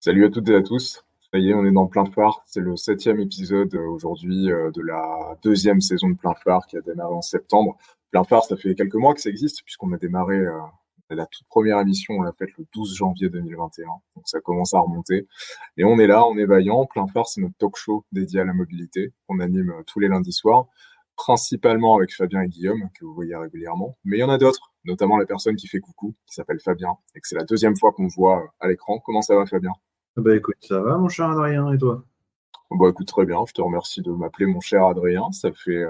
Salut à toutes et à tous. Ça y est, on est dans Plein Phare. C'est le 7e épisode aujourd'hui de la deuxième saison de Plein Phare qui a démarré en septembre. Plein Phare, ça fait quelques mois que ça existe puisqu'on a démarré la toute première émission, on l'a faite le 12 janvier 2021. Donc ça commence à remonter. Et on est là, on est vaillant. Plein Phare, c'est notre talk show dédié à la mobilité qu'on anime tous les lundis soirs, principalement avec Fabien et Guillaume, que vous voyez régulièrement. Mais il y en a d'autres, notamment la personne qui fait coucou, qui s'appelle Fabien, et que c'est la deuxième fois qu'on le voit à l'écran. Comment ça va, Fabien? Bah écoute, ça va mon cher Adrien, et toi? Bon, écoute, très bien. Je te remercie de m'appeler mon cher Adrien. Ça fait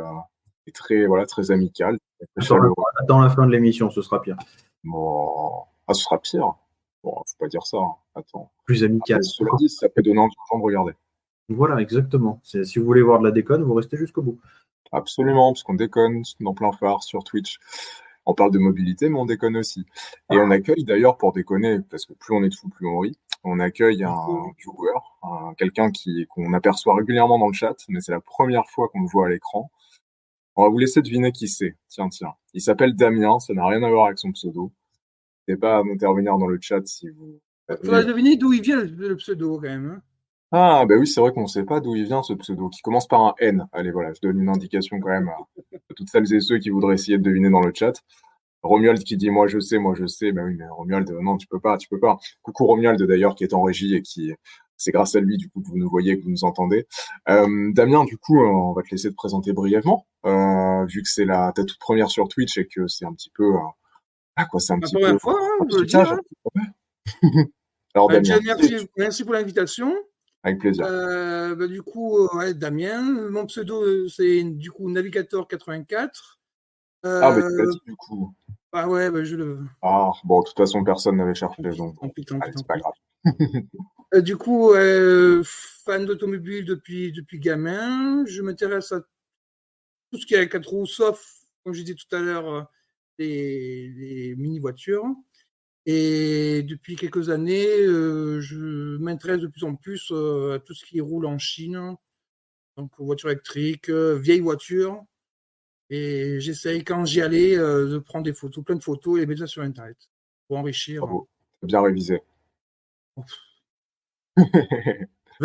c'est très, voilà, très amical, très Attends, chaleureux. attends la fin de l'émission, ce sera pire. Bon, ah, ce sera pire. Bon, faut pas dire ça, hein. Attends. Plus Après, amical. cela dit, ça peut donner envie aux gens de regarder. Voilà, exactement. Si vous voulez voir de la déconne, vous restez jusqu'au bout. Absolument, parce qu'on déconne dans Plein Phare sur Twitch. On parle de mobilité, mais on déconne aussi. Et on accueille d'ailleurs, pour déconner, parce que plus on est de fous, plus on rit, on accueille un viewer, quelqu'un qu'on aperçoit régulièrement dans le chat, mais c'est la première fois qu'on le voit à l'écran. On va vous laisser deviner qui c'est. Tiens. Il s'appelle Damien, ça n'a rien à voir avec son pseudo. N'hésitez pas à intervenir dans le chat si vous Il faudra deviner d'où il vient le pseudo quand même. Hein. Ah, bah oui, c'est vrai qu'on ne sait pas d'où il vient ce pseudo, qui commence par un N. Allez, voilà, je donne une indication quand même à toutes celles et ceux qui voudraient essayer de deviner dans le chat. Romuald qui dit moi je sais. Bah oui, mais Romuald, non, tu peux pas. Coucou Romuald d'ailleurs qui est en régie et c'est grâce à lui du coup que vous nous voyez, que vous nous entendez. Damien, du coup, on va te laisser te présenter brièvement, vu que c'est ta toute première sur Twitch et que c'est un petit peu, c'est un La petit première peu fois, un je veux le dire. piquage. Alors Damien, Merci pour l'invitation. avec plaisir. Du coup, Damien, mon pseudo c'est du coup Navigator 84. Ah, bah tu l'as dit du coup. Ah ouais, je le. Ah, bon, de toute façon, personne n'avait cherché, donc bon, allez, c'est pas grave. Du coup, fan d'automobile depuis gamin. Je m'intéresse à tout ce qui est à 4 roues, sauf, comme je disais tout à l'heure, les mini-voitures. Et depuis quelques années, je m'intéresse de plus en plus à tout ce qui roule en Chine, donc voitures électriques, vieilles voitures. Et j'essaye, quand j'y allais, de prendre des photos, plein de photos et les mettre ça sur Internet pour enrichir. Bravo, bien révisé. 20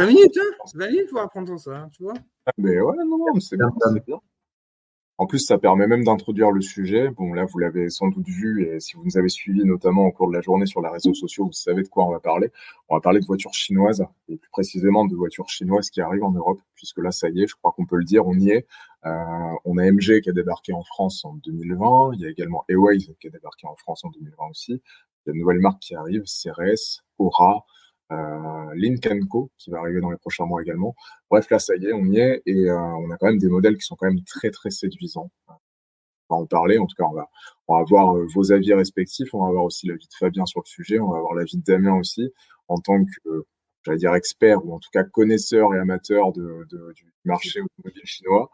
minutes, hein 20 minutes pour apprendre ça, tu vois. Ah, mais ouais, non, c'est bien, c'est bien. En plus, ça permet même d'introduire le sujet. Bon, là, vous l'avez sans doute vu, et si vous nous avez suivis notamment au cours de la journée sur les réseaux sociaux, vous savez de quoi on va parler. On va parler de voitures chinoises, et plus précisément de voitures chinoises qui arrivent en Europe, puisque là, ça y est, je crois qu'on peut le dire, on y est. On a MG qui a débarqué en France en 2020. Il y a également Airways qui a débarqué en France en 2020 aussi. Il y a de nouvelles marques qui arrivent, CRS, Aura, Lynk & Co qui va arriver dans les prochains mois également. Bref, là, ça y est, on y est, et on a quand même des modèles qui sont quand même très, très séduisants. On va en parler, en tout cas, on va voir vos avis respectifs, on va voir aussi l'avis de Fabien sur le sujet, on va voir l'avis de Damien aussi, en tant que, j'allais dire expert, ou en tout cas connaisseur et amateur du marché automobile chinois.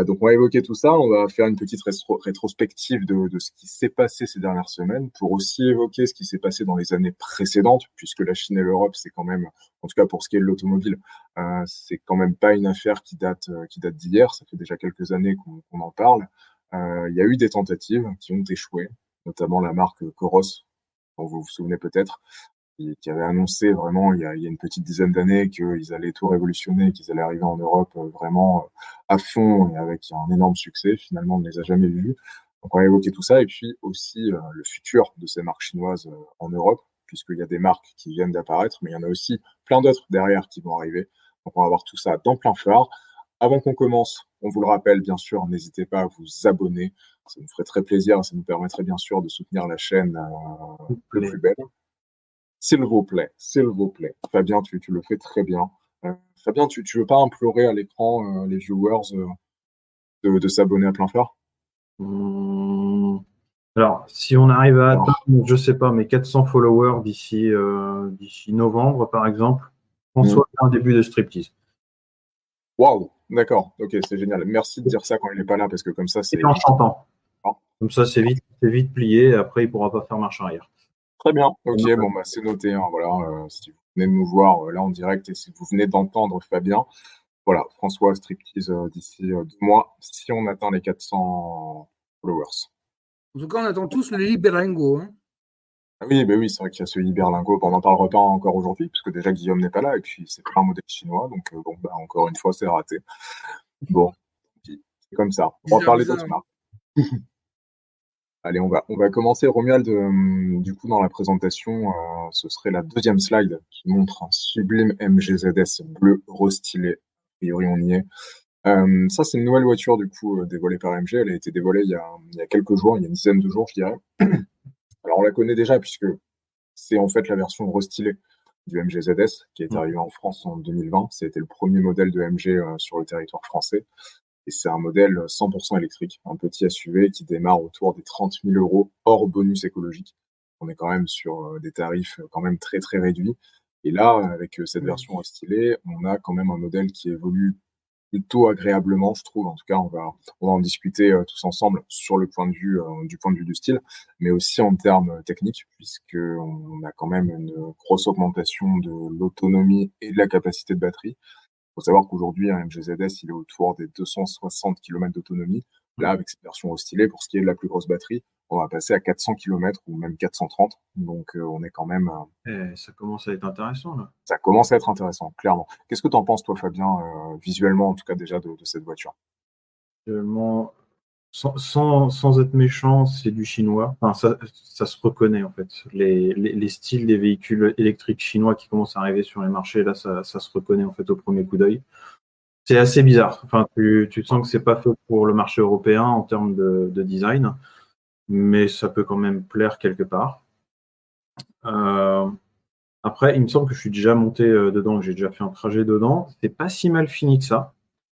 Donc on va évoquer tout ça, on va faire une petite rétrospective de ce qui s'est passé ces dernières semaines, pour aussi évoquer ce qui s'est passé dans les années précédentes, puisque la Chine et l'Europe, c'est quand même, en tout cas pour ce qui est de l'automobile, c'est quand même pas une affaire qui date d'hier, ça fait déjà quelques années qu'on en parle. Il y a eu des tentatives qui ont échoué, notamment la marque Coros, dont vous vous souvenez peut-être, qui avait annoncé vraiment il y a une petite dizaine d'années qu'ils allaient tout révolutionner, qu'ils allaient arriver en Europe vraiment à fond et avec un énorme succès. Finalement, on ne les a jamais vus. Donc on va évoquer tout ça, et puis aussi le futur de ces marques chinoises en Europe, puisqu'il y a des marques qui viennent d'apparaître, mais il y en a aussi plein d'autres derrière qui vont arriver. Donc on va voir tout ça dans Plein Phare. Avant qu'on commence, on vous le rappelle, bien sûr, n'hésitez pas à vous abonner. Ça nous ferait très plaisir, ça nous permettrait bien sûr de soutenir la chaîne le plus belle. S'il vous plaît. Fabien, tu le fais très bien. Fabien, tu veux pas implorer à l'écran les viewers de s'abonner à Plein Phare? Alors, si on arrive à atteindre, je sais pas, mes 400 followers d'ici novembre, par exemple, on soit un début de striptease. Waouh, d'accord, ok, c'est génial. Merci de dire ça quand il n'est pas là, parce que comme ça, c'est en chantant. Comme ça, c'est vite plié, et après, il pourra pas faire marche arrière. Très bien, ok, bon, bah, c'est noté, hein, voilà, si vous venez de nous voir là en direct, et si vous venez d'entendre Fabien, voilà, François striptease d'ici 2 mois, si on atteint les 400 followers. En tout cas, on attend tous le Libéringo. Hein. Oui, ben oui, c'est vrai qu'il y a ce Iberlingo. On n'en parlera pas encore aujourd'hui, puisque déjà Guillaume n'est pas là, et puis c'est pas un modèle chinois, donc bon, bah, encore une fois, c'est raté. Bon, c'est comme ça. On va Bizarre, parler bizarre. d'autres marques. Allez, on va commencer, Romuald, du coup, dans la présentation, ce serait la deuxième slide qui montre un sublime MGZS bleu restylé. A priori, on y est. Ça, c'est une nouvelle voiture, du coup, dévoilée par MG. Elle a été dévoilée il y a quelques jours, il y a une dizaine de jours, je dirais. Alors, on la connaît déjà, puisque c'est en fait la version restylée du MG ZS qui est arrivé en France en 2020. C'était le premier modèle de MG sur le territoire français. Et c'est un modèle 100% électrique, un petit SUV qui démarre autour des 30 000 euros hors bonus écologique. On est quand même sur des tarifs quand même très très réduits. Et là, avec cette Oui. version restylée, on a quand même un modèle qui évolue plutôt agréablement, je trouve. En tout cas, on va en discuter tous ensemble sur le point de vue du point de vue du style, mais aussi en termes techniques, puisque on a quand même une grosse augmentation de l'autonomie et de la capacité de batterie. Il faut savoir qu'aujourd'hui, un MG ZS, il est autour des 260 km d'autonomie. Là, avec cette version restylée, pour ce qui est de la plus grosse batterie, on va passer à 400 km ou même 430. Donc, on est quand même, Ça commence à être intéressant, là. ça commence à être intéressant, clairement. Qu'est-ce que tu en penses, toi, Fabien, visuellement, en tout cas, déjà, de cette voiture? Actuellement, sans être méchant, c'est du chinois. Enfin, ça se reconnaît, en fait. Les styles des véhicules électriques chinois qui commencent à arriver sur les marchés, là, ça se reconnaît, en fait, au premier coup d'œil. C'est assez bizarre. Enfin, tu sens que c'est pas fait pour le marché européen en termes de design, mais ça peut quand même plaire quelque part. Euh, Après, il me semble que je suis déjà monté dedans, que j'ai déjà fait un trajet dedans. C'est pas si mal fini que ça.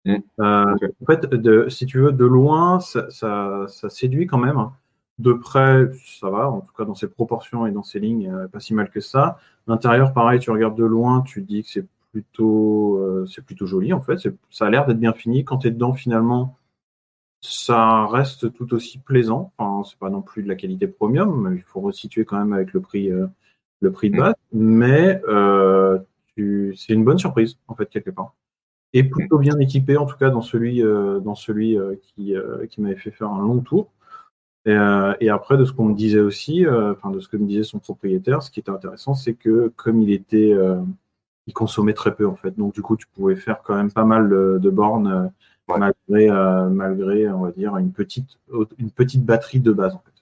Ok. En fait, si tu veux, de loin, ça séduit quand même. De près, ça va, en tout cas dans ses proportions et dans ses lignes, pas si mal que ça. L'intérieur, pareil, tu regardes de loin, tu te dis que c'est plutôt joli en fait. Ça a l'air d'être bien fini. Quand tu es dedans, finalement, ça reste tout aussi plaisant. Enfin, c'est pas non plus de la qualité premium, mais il faut resituer quand même avec le prix de Mm. base. Mais c'est une bonne surprise, en fait, quelque part et Mm. plutôt bien équipé, en tout cas dans celui qui m'avait fait faire un long tour. Et après, de ce qu'on me disait aussi, enfin de ce que me disait son propriétaire, ce qui était intéressant, c'est que comme il consommait très peu en fait. Donc du coup, tu pouvais faire quand même pas mal de bornes Ouais. malgré, on va dire, une petite batterie de base en fait.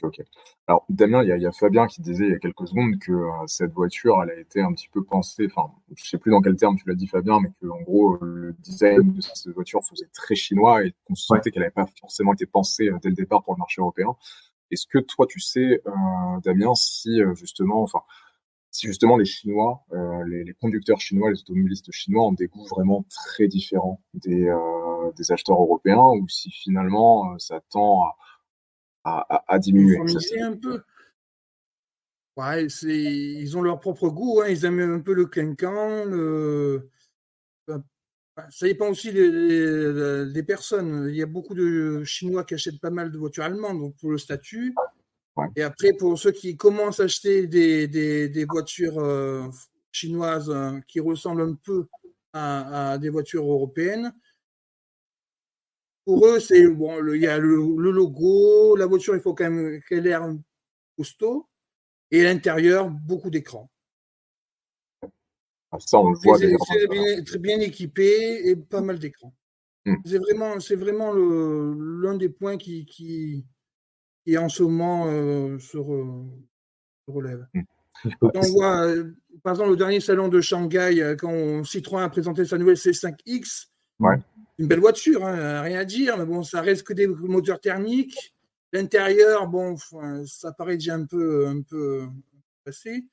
Ok. Alors, Damien, il y a Fabien qui disait il y a quelques secondes que cette voiture, elle a été un petit peu pensée, enfin, je sais plus dans quel terme tu l'as dit, Fabien, mais que en gros, le design de cette voiture faisait très chinois et qu'on Ouais. sentait qu'elle n'avait pas forcément été pensée dès le départ pour le marché européen. Est-ce que toi, tu sais, Damien, si justement les Chinois, les conducteurs chinois, les automobilistes chinois ont des goûts vraiment très différents des acheteurs européens, ou si finalement ça tend à diminuer. Uniformiser un peu. Ouais, ils ont leur propre goût, hein. Ils aiment un peu le clinquant. Ça dépend aussi des personnes. Il y a beaucoup de Chinois qui achètent pas mal de voitures allemandes, donc pour le statut. Ouais. Et après, pour ceux qui commencent à acheter des voitures chinoises qui ressemblent un peu à des voitures européennes, pour eux, c'est bon, il y a le logo, la voiture, il faut quand même qu'elle ait l'air costaud, et à l'intérieur, beaucoup d'écrans. Ça, on le voit d'ailleurs dans Très bien équipé et pas mal d'écrans. Mm. C'est vraiment l'un des points qui en ce moment se relève. Mm. Quand on voit, par exemple, le dernier salon de Shanghai, quand Citroën a présenté sa nouvelle C5X, Ouais. une belle voiture, hein, rien à dire, mais bon, ça reste que des moteurs thermiques. L'intérieur, bon, ça paraît déjà un peu passé.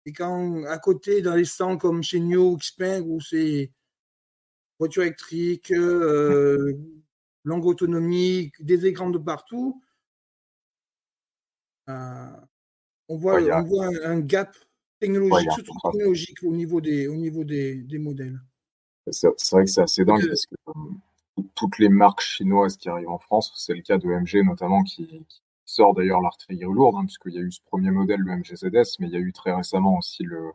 Et quand à côté, dans les stands comme chez NIO ou Xpeng, où c'est voiture électrique, longue autonomie, des écrans de partout, euh, on voit, Ouais, il y a, on voit un gap ouais, il y technologique, a un surtout contraste. technologique au niveau des modèles. C'est vrai que c'est assez dingue Euh, parce que toutes les marques chinoises qui arrivent en France, c'est le cas de MG notamment qui sort d'ailleurs l'artillerie lourde, hein, puisqu'il y a eu ce premier modèle, le MG ZS, mais il y a eu très récemment aussi le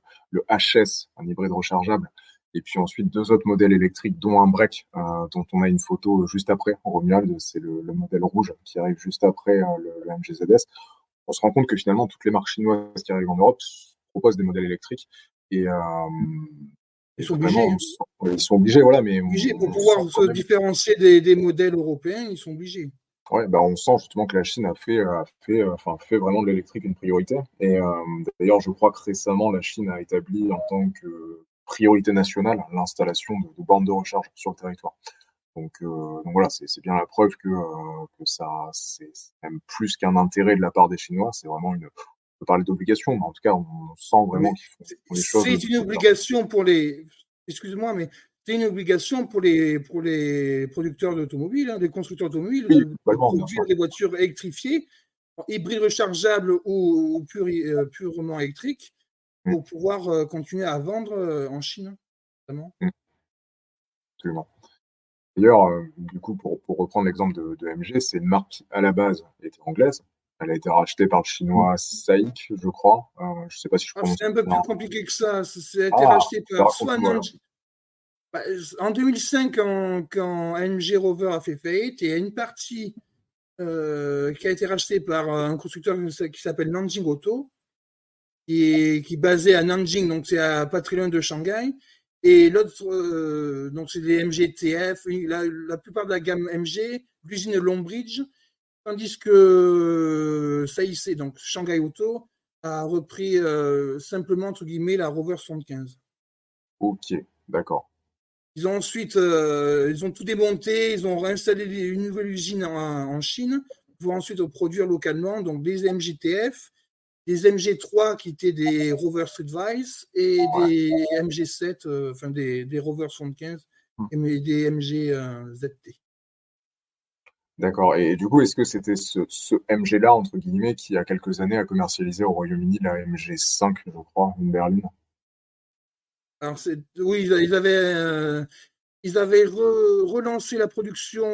HS, un hybride rechargeable, et puis ensuite deux autres modèles électriques, dont un break, dont on a une photo juste après, en Romuald, c'est le modèle rouge qui arrive juste après le MG ZS. on se rend compte que finalement, toutes les marques chinoises qui arrivent en Europe proposent des modèles électriques. Et, Ils sont vraiment, obligés. Ils sont obligés, voilà, mais Obligés pour on pouvoir sent quand se même. différencier des modèles européens, ils sont obligés. Ouais, bah, on sent justement que la Chine fait vraiment de l'électrique une priorité. Et d'ailleurs, je crois que récemment, la Chine a établi en tant que priorité nationale l'installation de bornes de recharge sur le territoire. Donc voilà, c'est bien la preuve que ça, c'est même plus qu'un intérêt de la part des Chinois, c'est vraiment on peut parler d'obligation, mais en tout cas, on sent vraiment Mais qu'ils font les choses c'est une obligation pour les. Excuse-moi, mais c'est une obligation pour les producteurs d'automobiles, les constructeurs d'automobiles, Oui, de globalement, bien produire sûr. des voitures électrifiées, hybrides rechargeables ou purement électriques, Mm, pour pouvoir continuer à vendre en Chine, notamment. mm, absolument. D'ailleurs, du coup, pour reprendre l'exemple de MG, c'est une marque qui, à la base, était anglaise. Elle a été rachetée par le chinois SAIC, je crois. Je ne sais pas si je prononce C'est un peu bien. plus compliqué que ça. Ça a été Ah, racheté bah, par soit raconte-nous alors. Nanjing. En 2005, quand MG Rover a fait faillite, il y a une partie qui a été rachetée par un constructeur qui s'appelle Nanjing Auto, qui est basé à Nanjing, donc c'est à pas très loin de Shanghai. Et l'autre, donc c'est des MG-TF, la plupart de la gamme MG, l'usine Longbridge, tandis que SAIC, donc Shanghai Auto, a repris simplement, entre guillemets, la Rover 75. Ok, d'accord. Ils ont ensuite, ils ont tout démonté, ils ont réinstallé une nouvelle usine en Chine pour ensuite produire localement donc des MG-TF, des MG3 qui étaient des Rover Streetwise et Ouais, des MG7, enfin des Rover 75 et des MG ZT. d'accord. Et du coup, est-ce que c'était ce MG-là, entre guillemets, qui, il y a quelques années, a commercialisé au Royaume-Uni la MG5, je crois, une berline? Alors oui, ils avaient relancé la production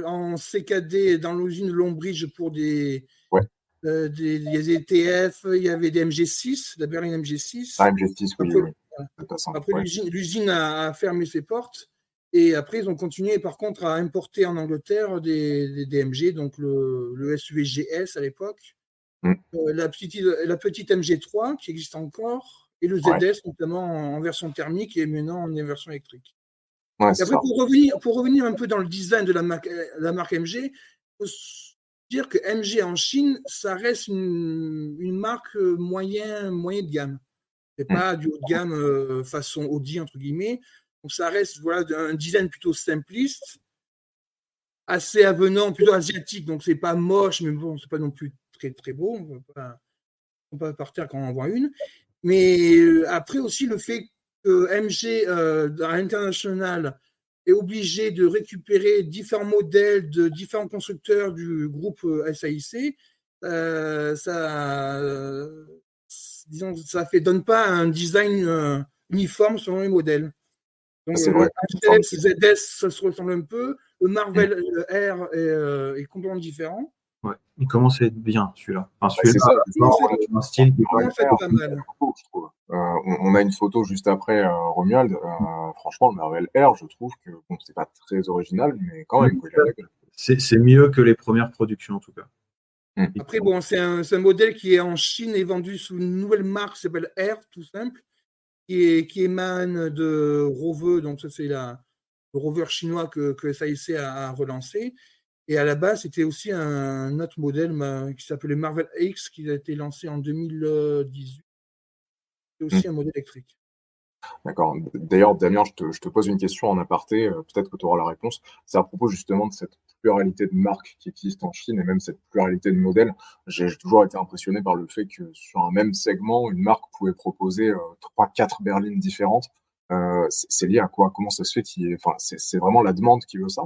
en CKD dans l'usine Longbridge pour Ouais, des ETF, il y avait des MG6, la berline ah, MG6. MG6, oui, Après, oui. C'est pas simple, après ouais. l'usine a fermé ses portes. Et après, ils ont continué, par contre, à importer en Angleterre des MG, donc le SUV GS à l'époque, Mm, la petite MG3 qui existe encore, et le ouais, ZS, notamment en version thermique et maintenant en version électrique. ouais, Et c'est après, ça. pour revenir un peu dans le design de la marque MG, il faut dire que MG en Chine, ça reste une marque moyen de gamme. C'est Mm, pas du haut de gamme façon Audi, entre guillemets. Donc, ça reste voilà, un design plutôt simpliste, assez avenant, plutôt asiatique. Donc, c'est pas moche, mais bon, c'est pas non plus très, très beau. On ne peut pas partir quand on en voit une. Mais après aussi, le fait que MG, à l'international, est obligé de récupérer différents modèles de différents constructeurs du groupe SAIC, disons, ça donne pas un design uniforme selon les modèles. Donc, c'est le vrai. HTS, ZS, ça se ressemble un peu. Le Marvel R est complètement différent. Ouais. Il commence à être bien, celui-là. Enfin, Bah, c'est celui-là, ça, Oui, justement, c'est un style qui il est pas commence à être pas mal. photo, je trouve. On a une photo juste après Romuald. Franchement, le Marvel R, je trouve que bon, c'est pas très original, mais quand même, quoi, il a de la gueule. c'est mieux que les premières productions, en tout cas. Mm. Après, bon, c'est un modèle qui est en Chine et vendu sous une nouvelle marque qui s'appelle R, tout simple, qui émane de Rover. Donc, ça, c'est le Rover chinois que SAIC a relancé. Et à la base, c'était aussi un autre modèle qui s'appelait Marvel X, qui a été lancé en 2018. C'est Mm. aussi un modèle électrique. D'accord. D'ailleurs, Damien, je te pose une question en aparté, peut-être que tu auras la réponse. C'est à propos justement de cette pluralité de marques qui existent en Chine et même cette pluralité de modèles. J'ai toujours été impressionné par le fait que sur un même segment, une marque pouvait proposer 3, 4 berlines différentes. C'est lié à quoi? Comment ça se fait enfin, c'est vraiment la demande qui veut ça?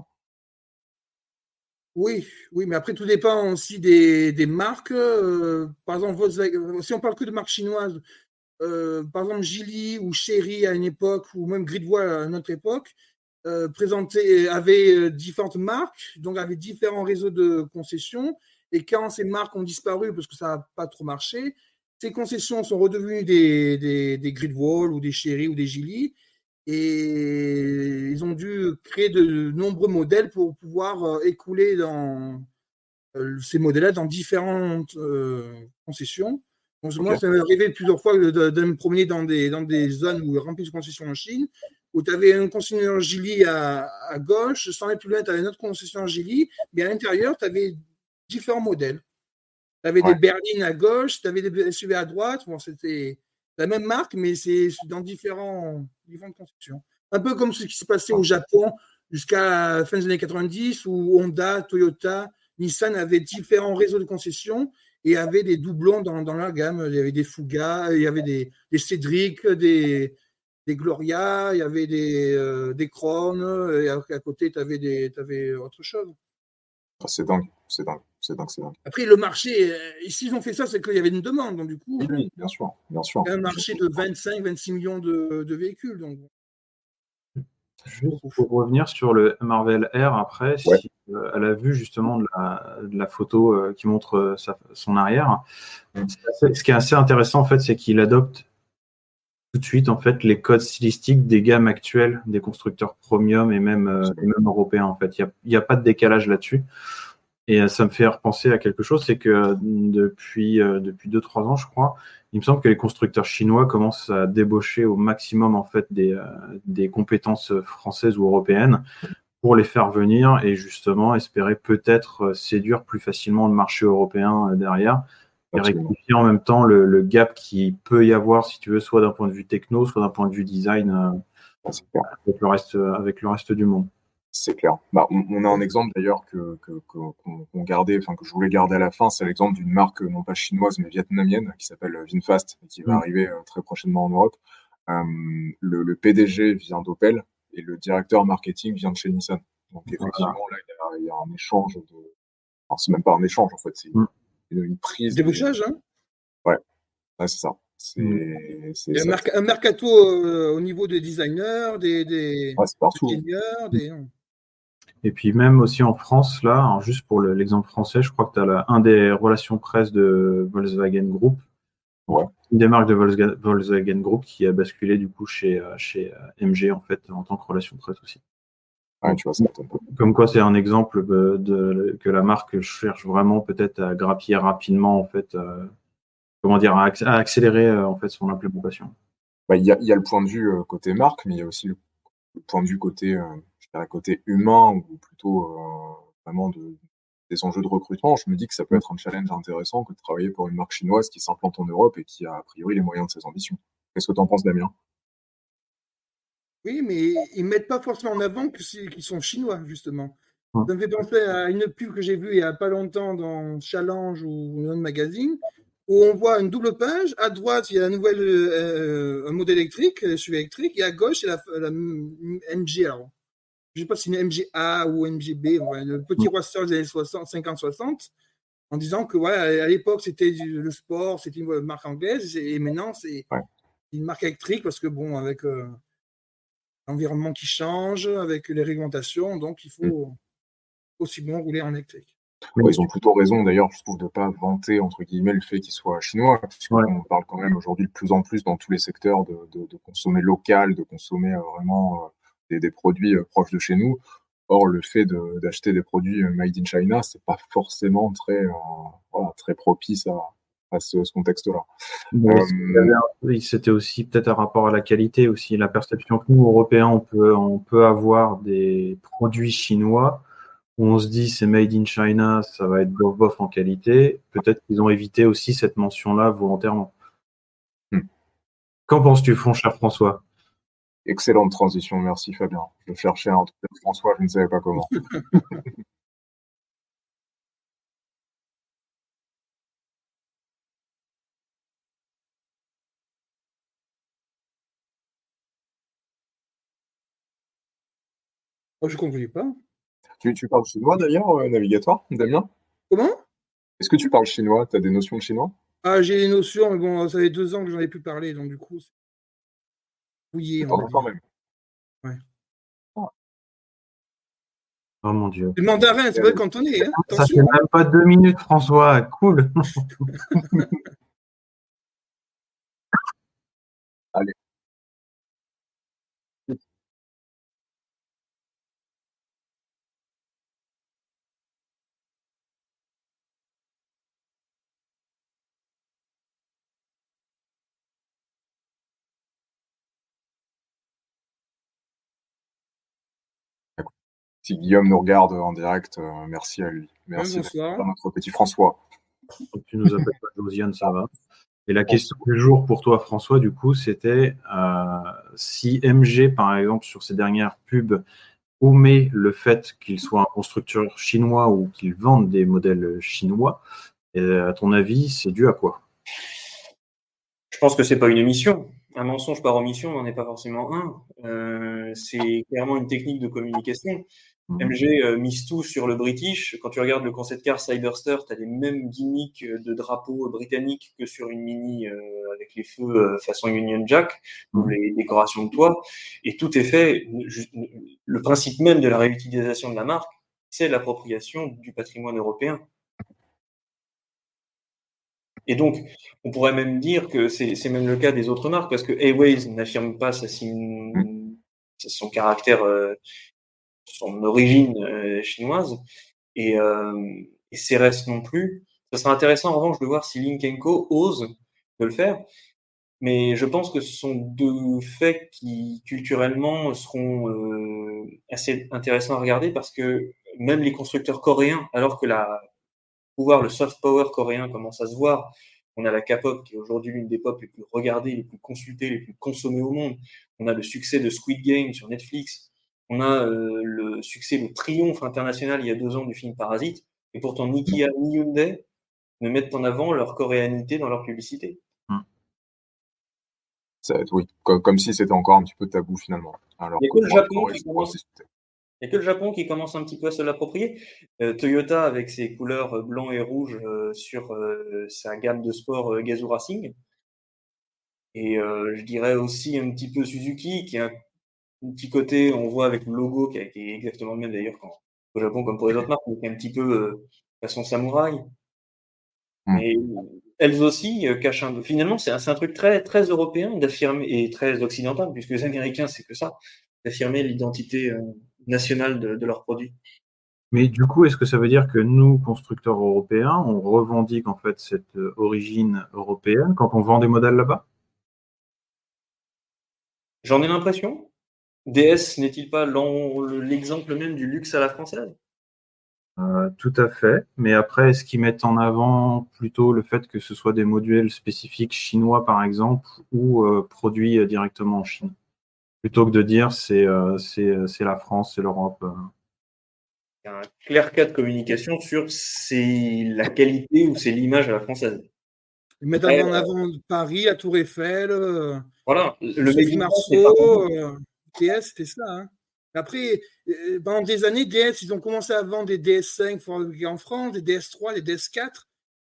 Oui, oui, mais après, tout dépend aussi des marques. Par exemple, si on parle que de marques chinoises, par exemple, Geely ou Chery à une époque, ou même Gridwall à une autre époque, avaient différentes marques, donc avaient différents réseaux de concessions. Et quand ces marques ont disparu parce que ça n'a pas trop marché, ces concessions sont redevenues des Gridwall ou des Chery ou des Geely. Et ils ont dû créer de nombreux modèles pour pouvoir écouler ces modèles-là dans différentes concessions. Donc, Ok. moi, ça m'est arrivé plusieurs fois de me promener dans des zones où remplies de concessions en Chine, où tu avais un concessionnaire Geely à gauche, sans aller plus loin, tu avais un autre concessionnaire Geely, mais à l'intérieur, tu avais différents modèles. Tu avais des berlines à gauche, tu avais des SUV à droite. Bon, c'était la même marque, mais c'est dans différentes concessions. Un peu comme ce qui s'est passé au Japon jusqu'à la fin des années 90, où Honda, Toyota, Nissan avaient différents réseaux de concessions et avaient des doublons dans leur gamme. Il y avait des Fuga, il y avait des Cédric, des Gloria, il y avait des Crown, et à côté, tu avais autre chose. C'est dingue, c'est dingue, c'est dingue, c'est dingue. Après, le marché, s'ils ont fait ça, c'est qu'il y avait une demande. Donc, du coup, Oui, bien sûr, bien sûr. il y a un marché de 25-26 millions de véhicules. Donc, Juste pour revenir sur le Marvel Air, après, si elle a vu justement de la photo qui montre son arrière, ce qui est assez intéressant, en fait, c'est qu'il adopte tout de suite, en fait, les codes stylistiques des gammes actuelles des constructeurs premium et même européens, en fait. Il n'y a pas de décalage là-dessus. Et ça me fait repenser à quelque chose, c'est que depuis 2-3 ans, je crois, il me semble que les constructeurs chinois commencent à débaucher au maximum en fait des compétences françaises ou européennes pour les faire venir et justement espérer peut-être séduire plus facilement le marché européen derrière et rectifier en même temps le gap qui peut y avoir, si tu veux, soit d'un point de vue techno, soit d'un point de vue design avec le reste du monde. C'est clair. On a un exemple d'ailleurs qu'on gardait, enfin que je voulais garder à la fin, c'est l'exemple d'une marque non pas chinoise mais vietnamienne qui s'appelle VinFast et qui va arriver très prochainement en Europe. Le PDG vient d'Opel et le directeur marketing vient de chez Nissan. Donc effectivement là il y a un échange de. Alors c'est même pas un échange en fait, c'est une prise. Débauchage, hein. Ouais, c'est ça. Il y a un mercato au niveau des designers, des ingénieurs, Et puis même aussi en France, là, alors juste pour l'exemple français, je crois que tu as un des relations presse de Volkswagen Group, une des marques de Volkswagen Group qui a basculé du coup chez MG en fait en tant que relation presse aussi. Ouais, tu vois, ça m'étonne pas. Comme quoi, c'est un exemple que la marque cherche vraiment peut-être à grappiller rapidement en fait, comment dire, à accélérer en fait son implémentation. Il y a le point de vue côté marque, mais il y a aussi le point de vue côté, je dirais côté humain ou plutôt vraiment des enjeux de recrutement. Je me dis que ça peut être un challenge intéressant que de travailler pour une marque chinoise qui s'implante en Europe et qui a priori les moyens de ses ambitions. Qu'est-ce que tu en penses, Damien? Oui, mais ils ne mettent pas forcément en avant qu'ils sont chinois, justement. Ça me fait penser à une pub que j'ai vue il n'y a pas longtemps dans Challenge ou un magazine, où on voit une double page. À droite, il y a un modèle électrique, SUV électrique, et à gauche, il y a la MG. Alors, je ne sais pas si c'est une MGA ou MGB, le petit roadster des années 50-60, en disant que à l'époque, c'était le sport, c'était une marque anglaise, et maintenant, c'est une marque électrique, parce que, bon, avec l'environnement qui change, avec les réglementations, donc il faut aussi bien rouler en électrique. Ils ont plutôt raison d'ailleurs, je trouve, de ne pas vanter entre guillemets le fait qu'ils soient chinois, puisqu'on parle quand même aujourd'hui de plus en plus dans tous les secteurs de consommer local, de consommer vraiment des produits proches de chez nous. Or, le fait d'acheter des produits made in China, c'est pas forcément très propice à ce contexte-là. C'était aussi peut-être un rapport à la qualité aussi, la perception que nous, Européens, on peut avoir des produits chinois où on se dit c'est made in China, ça va être bof en qualité. Peut-être qu'ils ont évité aussi cette mention-là volontairement. Qu'en penses-tu, mon cher François? Excellente transition, merci Fabien. Je cherchais un truc de François, je ne savais pas comment. Moi, je ne comprenais pas. Tu parles chinois d'ailleurs, navigateur, Damien? Comment? Est-ce que tu parles chinois? Tu as des notions de chinois? Ah, j'ai des notions, mais bon, ça fait 2 ans que j'en ai plus parlé, donc du coup, c'est fouillé, on va dire. Quand même. Ouais. Oh mon Dieu. Le mandarin, c'est pas cantonais, hein? Ça fait même pas 2 minutes, François. Cool. Allez. Si Guillaume nous regarde en direct, merci à lui. Merci bonsoir. à notre petit François. Donc, tu nous appelles pas Josiane, ça va. Et la question du jour pour toi, François, du coup, c'était si MG, par exemple, sur ses dernières pubs, omet le fait qu'il soit un constructeur chinois ou qu'il vende des modèles chinois, et à ton avis, c'est dû à quoi? Je pense que c'est pas une omission. Un mensonge par omission n'en est pas forcément un. C'est clairement une technique de communication. MG mise tout sur le British. Quand tu regardes le concept car Cyberster, tu as les mêmes gimmicks de drapeau britannique que sur une Mini avec les feux façon Union Jack ou les décorations de toit. Et tout est fait. Le principe même de la réutilisation de la marque, c'est l'appropriation du patrimoine européen. Et donc, on pourrait même dire que c'est même le cas des autres marques, parce que Airways n'affirme pas son caractère, son origine chinoise, et CRS non plus. Ça sera intéressant en revanche de voir si Lynk & Co ose de le faire, mais je pense que ce sont deux faits qui culturellement seront assez intéressants à regarder, parce que même les constructeurs coréens, alors que le soft power coréen commence à se voir. On a la K-pop qui est aujourd'hui l'une des pop les plus regardées, les plus consultées, les plus consommées au monde. On a le succès de Squid Game sur Netflix. On a le succès, le triomphe international il y a 2 ans du film Parasite. Et pourtant, ni Kia ni Hyundai ne mettent en avant leur coréanité dans leur publicité. Oui, comme si c'était encore un petit peu tabou finalement. Alors, il n'y a que le Japon qui commence un petit peu à se l'approprier. Toyota avec ses couleurs blanc et rouge sur sa gamme de sport Gazoo Racing. Et je dirais aussi un petit peu Suzuki qui a un petit côté, on voit avec le logo qui a été exactement le même d'ailleurs au Japon comme pour les autres marques, mais qui est un petit peu façon samouraï. Mais elles aussi cachent finalement, c'est un truc très, très européen d'affirmer, et très occidental, puisque les Américains, c'est que ça, d'affirmer l'identité nationale de leurs produits. Mais du coup, est-ce que ça veut dire que nous, constructeurs européens, on revendique en fait cette origine européenne quand on vend des modèles là-bas? J'en ai l'impression. DS n'est-il pas l'exemple même du luxe à la française? Tout à fait. Mais après, est-ce qu'ils mettent en avant plutôt le fait que ce soit des modules spécifiques chinois, par exemple, ou produits directement en Chine? Plutôt que de dire c'est la France, c'est l'Europe. Il y a un clair cas de communication sur c'est la qualité ou c'est l'image à la française. Ils mettent en avant Paris, la Tour Eiffel, voilà, le Sophie Marceau, DS, c'était ça. Hein. Après, pendant des années, DS, ils ont commencé à vendre des DS5 en France, des DS3, des DS4.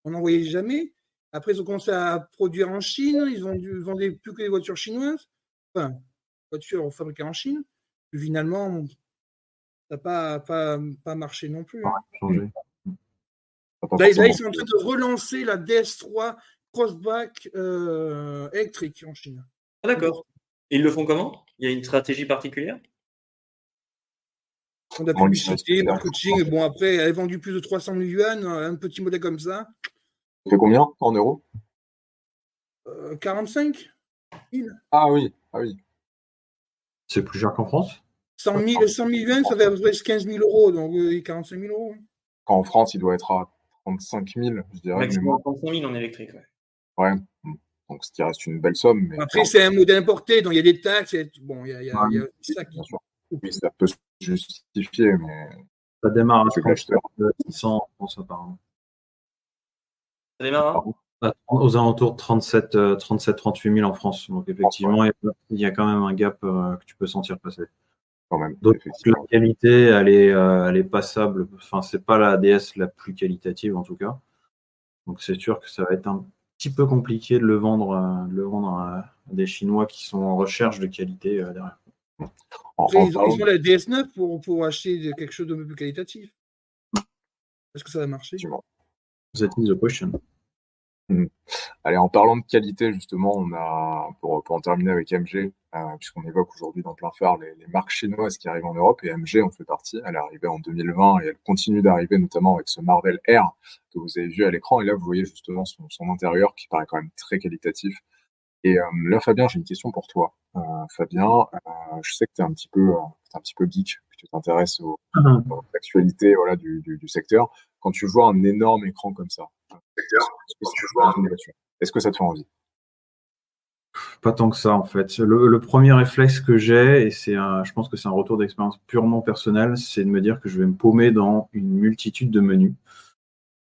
On n'en voyait jamais. Après, ils ont commencé à produire en Chine. Ils vendaient plus que des voitures chinoises. Enfin, voitures fabriquées en Chine. Puis finalement, ça n'a pas marché non plus. Hein. Changé. Là, ils sont en train de relancer la DS3 Crossback électrique en Chine. Ah, d'accord. Et ils le font comment? Il y a une stratégie particulière? On a publicité, marketing. Bon, après, elle est vendue plus de 300 000 yuan, un petit modèle comme ça. Ça fait combien en euros? 45 000. Ah oui. C'est plus cher qu'en France? 100 000 yuan, ça fait à peu près 15 000 euros, donc 45 000 euros. Quand en France, il doit être à 35 000, je dirais. Maximum 35 000 en électrique, ouais. Donc, ce qui reste une belle somme. Mais après, c'est un modèle importé, donc il y a des taxes. Bon, il y a ça qui... Bien sûr. Oui, ça peut se justifier, mais... Ça démarre à l'acheteur. 600 en France, apparemment. Ça démarre aux alentours de 37-38 000 en France. Donc, effectivement, il y a quand même un gap que tu peux sentir passer. Quand même, donc, la qualité, elle est passable. Enfin, c'est pas la DS la plus qualitative, en tout cas. Donc, c'est sûr que ça va être un petit peu compliqué de le vendre à des Chinois qui sont en recherche de qualité derrière. Après, ils ont la DS9 pour acheter quelque chose de plus qualitatif. Est-ce que ça va marcher? That is the question. Allez, en parlant de qualité, justement, on a, pour en terminer avec MG, puisqu'on évoque aujourd'hui dans plein phare les marques chinoises qui arrivent en Europe, et MG en fait partie. Elle est arrivée en 2020 et elle continue d'arriver, notamment avec ce Marvel Air que vous avez vu à l'écran. Et là, vous voyez justement son intérieur qui paraît quand même très qualitatif. Et là, Fabien, j'ai une question pour toi. Fabien, je sais que tu es un petit peu geek, que tu t'intéresses aux actualités voilà, du secteur, quand tu vois un énorme écran comme ça, est-ce que ça te fait envie? Pas tant que ça, en fait. Le premier réflexe que j'ai, et je pense que c'est un retour d'expérience purement personnel, c'est de me dire que je vais me paumer dans une multitude de menus.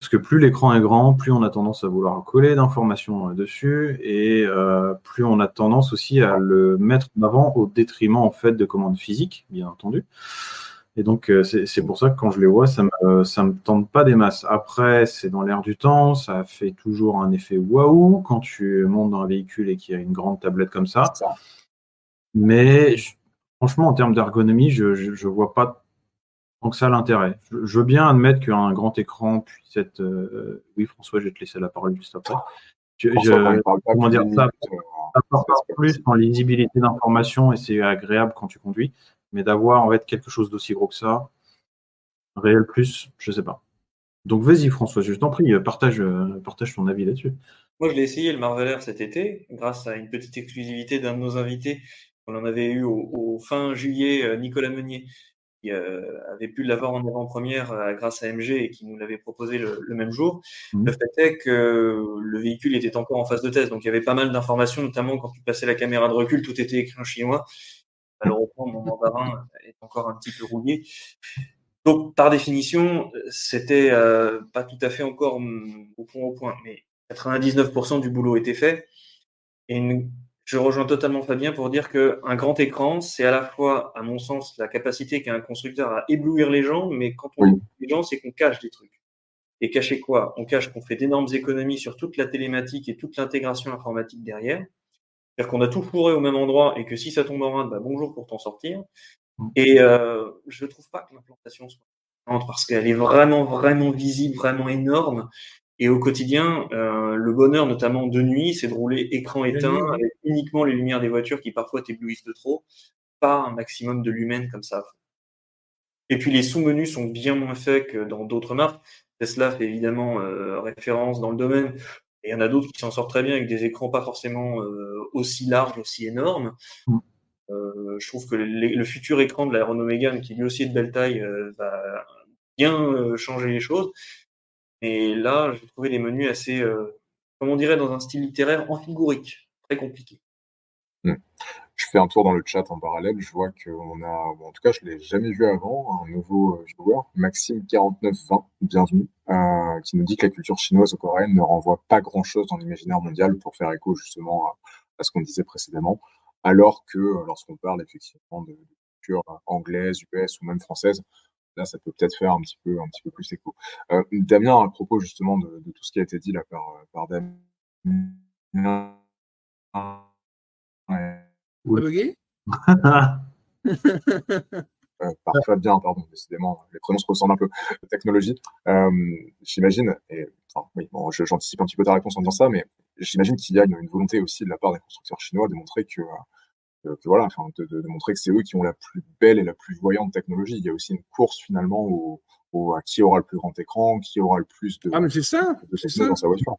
Parce que plus l'écran est grand, plus on a tendance à vouloir coller d'informations dessus, et plus on a tendance aussi à le mettre en avant au détriment en fait de commandes physiques, bien entendu. Et donc c'est pour ça que quand je les vois, ça me tente pas des masses. Après, c'est dans l'air du temps, ça fait toujours un effet waouh quand tu montes dans un véhicule et qu'il y a une grande tablette comme ça. C'est ça. Mais franchement, en termes d'ergonomie, je vois pas tant que ça l'intérêt. Je veux bien admettre qu'un grand écran puisse être. Oui, François, je vais te laisser la parole juste après. Comment dire ça apporte plus en lisibilité d'information et c'est agréable quand tu conduis, mais d'avoir en fait quelque chose d'aussi gros que ça, un réel plus, je sais pas. Donc vas-y François, je t'en prie, partage ton avis là-dessus. Moi, je l'ai essayé le Marvel Air cet été, grâce à une petite exclusivité d'un de nos invités. On en avait eu au fin juillet, Nicolas Meunier, qui avait pu l'avoir en avant-première grâce à MG et qui nous l'avait proposé le même jour. Le fait est que le véhicule était encore en phase de test, donc il y avait pas mal d'informations, notamment quand tu passais la caméra de recul, tout était écrit en chinois. Malheureusement, mon mandarin est encore un petit peu rouillé. Donc, par définition, c'était pas tout à fait encore au point, mais 99% du boulot était fait. Et je rejoins totalement Fabien pour dire qu'un grand écran, c'est à la fois, à mon sens, la capacité qu'a un constructeur à éblouir les gens, mais quand on éblouit les gens, c'est qu'on cache des trucs. Et cacher quoi? On cache qu'on fait d'énormes économies sur toute la télématique et toute l'intégration informatique derrière. C'est-à-dire qu'on a tout fourré au même endroit et que si ça tombe en rade, bah bonjour pour t'en sortir. Et je trouve pas que l'implantation soit importante parce qu'elle est vraiment, vraiment visible, vraiment énorme. Et au quotidien, le bonheur, notamment de nuit, c'est de rouler écran éteint avec uniquement les lumières des voitures qui parfois t'éblouissent de trop, pas un maximum de lumens comme ça. Et puis les sous-menus sont bien moins faits que dans d'autres marques. Tesla fait évidemment référence dans le domaine. Et il y en a d'autres qui s'en sortent très bien avec des écrans pas forcément aussi larges, aussi énormes. Je trouve que le futur écran de la Renault Mégane, qui lui aussi est de belle taille, va bien changer les choses. Et là, j'ai trouvé les menus assez, comme on dirait dans un style littéraire, amphigourique, très compliqué. Je fais un tour dans le chat en parallèle, je vois qu'on a, bon, en tout cas, je l'ai jamais vu avant, un nouveau viewer, Maxime4920, bienvenue, qui nous dit que la culture chinoise ou coréenne ne renvoie pas grand-chose dans l'imaginaire mondial pour faire écho justement à ce qu'on disait précédemment, alors que lorsqu'on parle effectivement de culture anglaise, US ou même française, là, ça peut peut-être faire un petit peu plus écho. Damien, à propos justement de tout ce qui a été dit là par Damien. Bugué Par Fabien, pardon, décidément, les prénoms se ressemblent un peu. Technologie, j'imagine, et enfin, oui, bon, j'anticipe un petit peu ta réponse en disant ça, mais j'imagine qu'il y a une volonté aussi de la part des constructeurs chinois de montrer que voilà, enfin, de montrer que c'est eux qui ont la plus belle et la plus voyante technologie. Il y a aussi une course finalement à qui aura le plus grand écran, qui aura le plus de, mais c'est ça, dans sa voiture.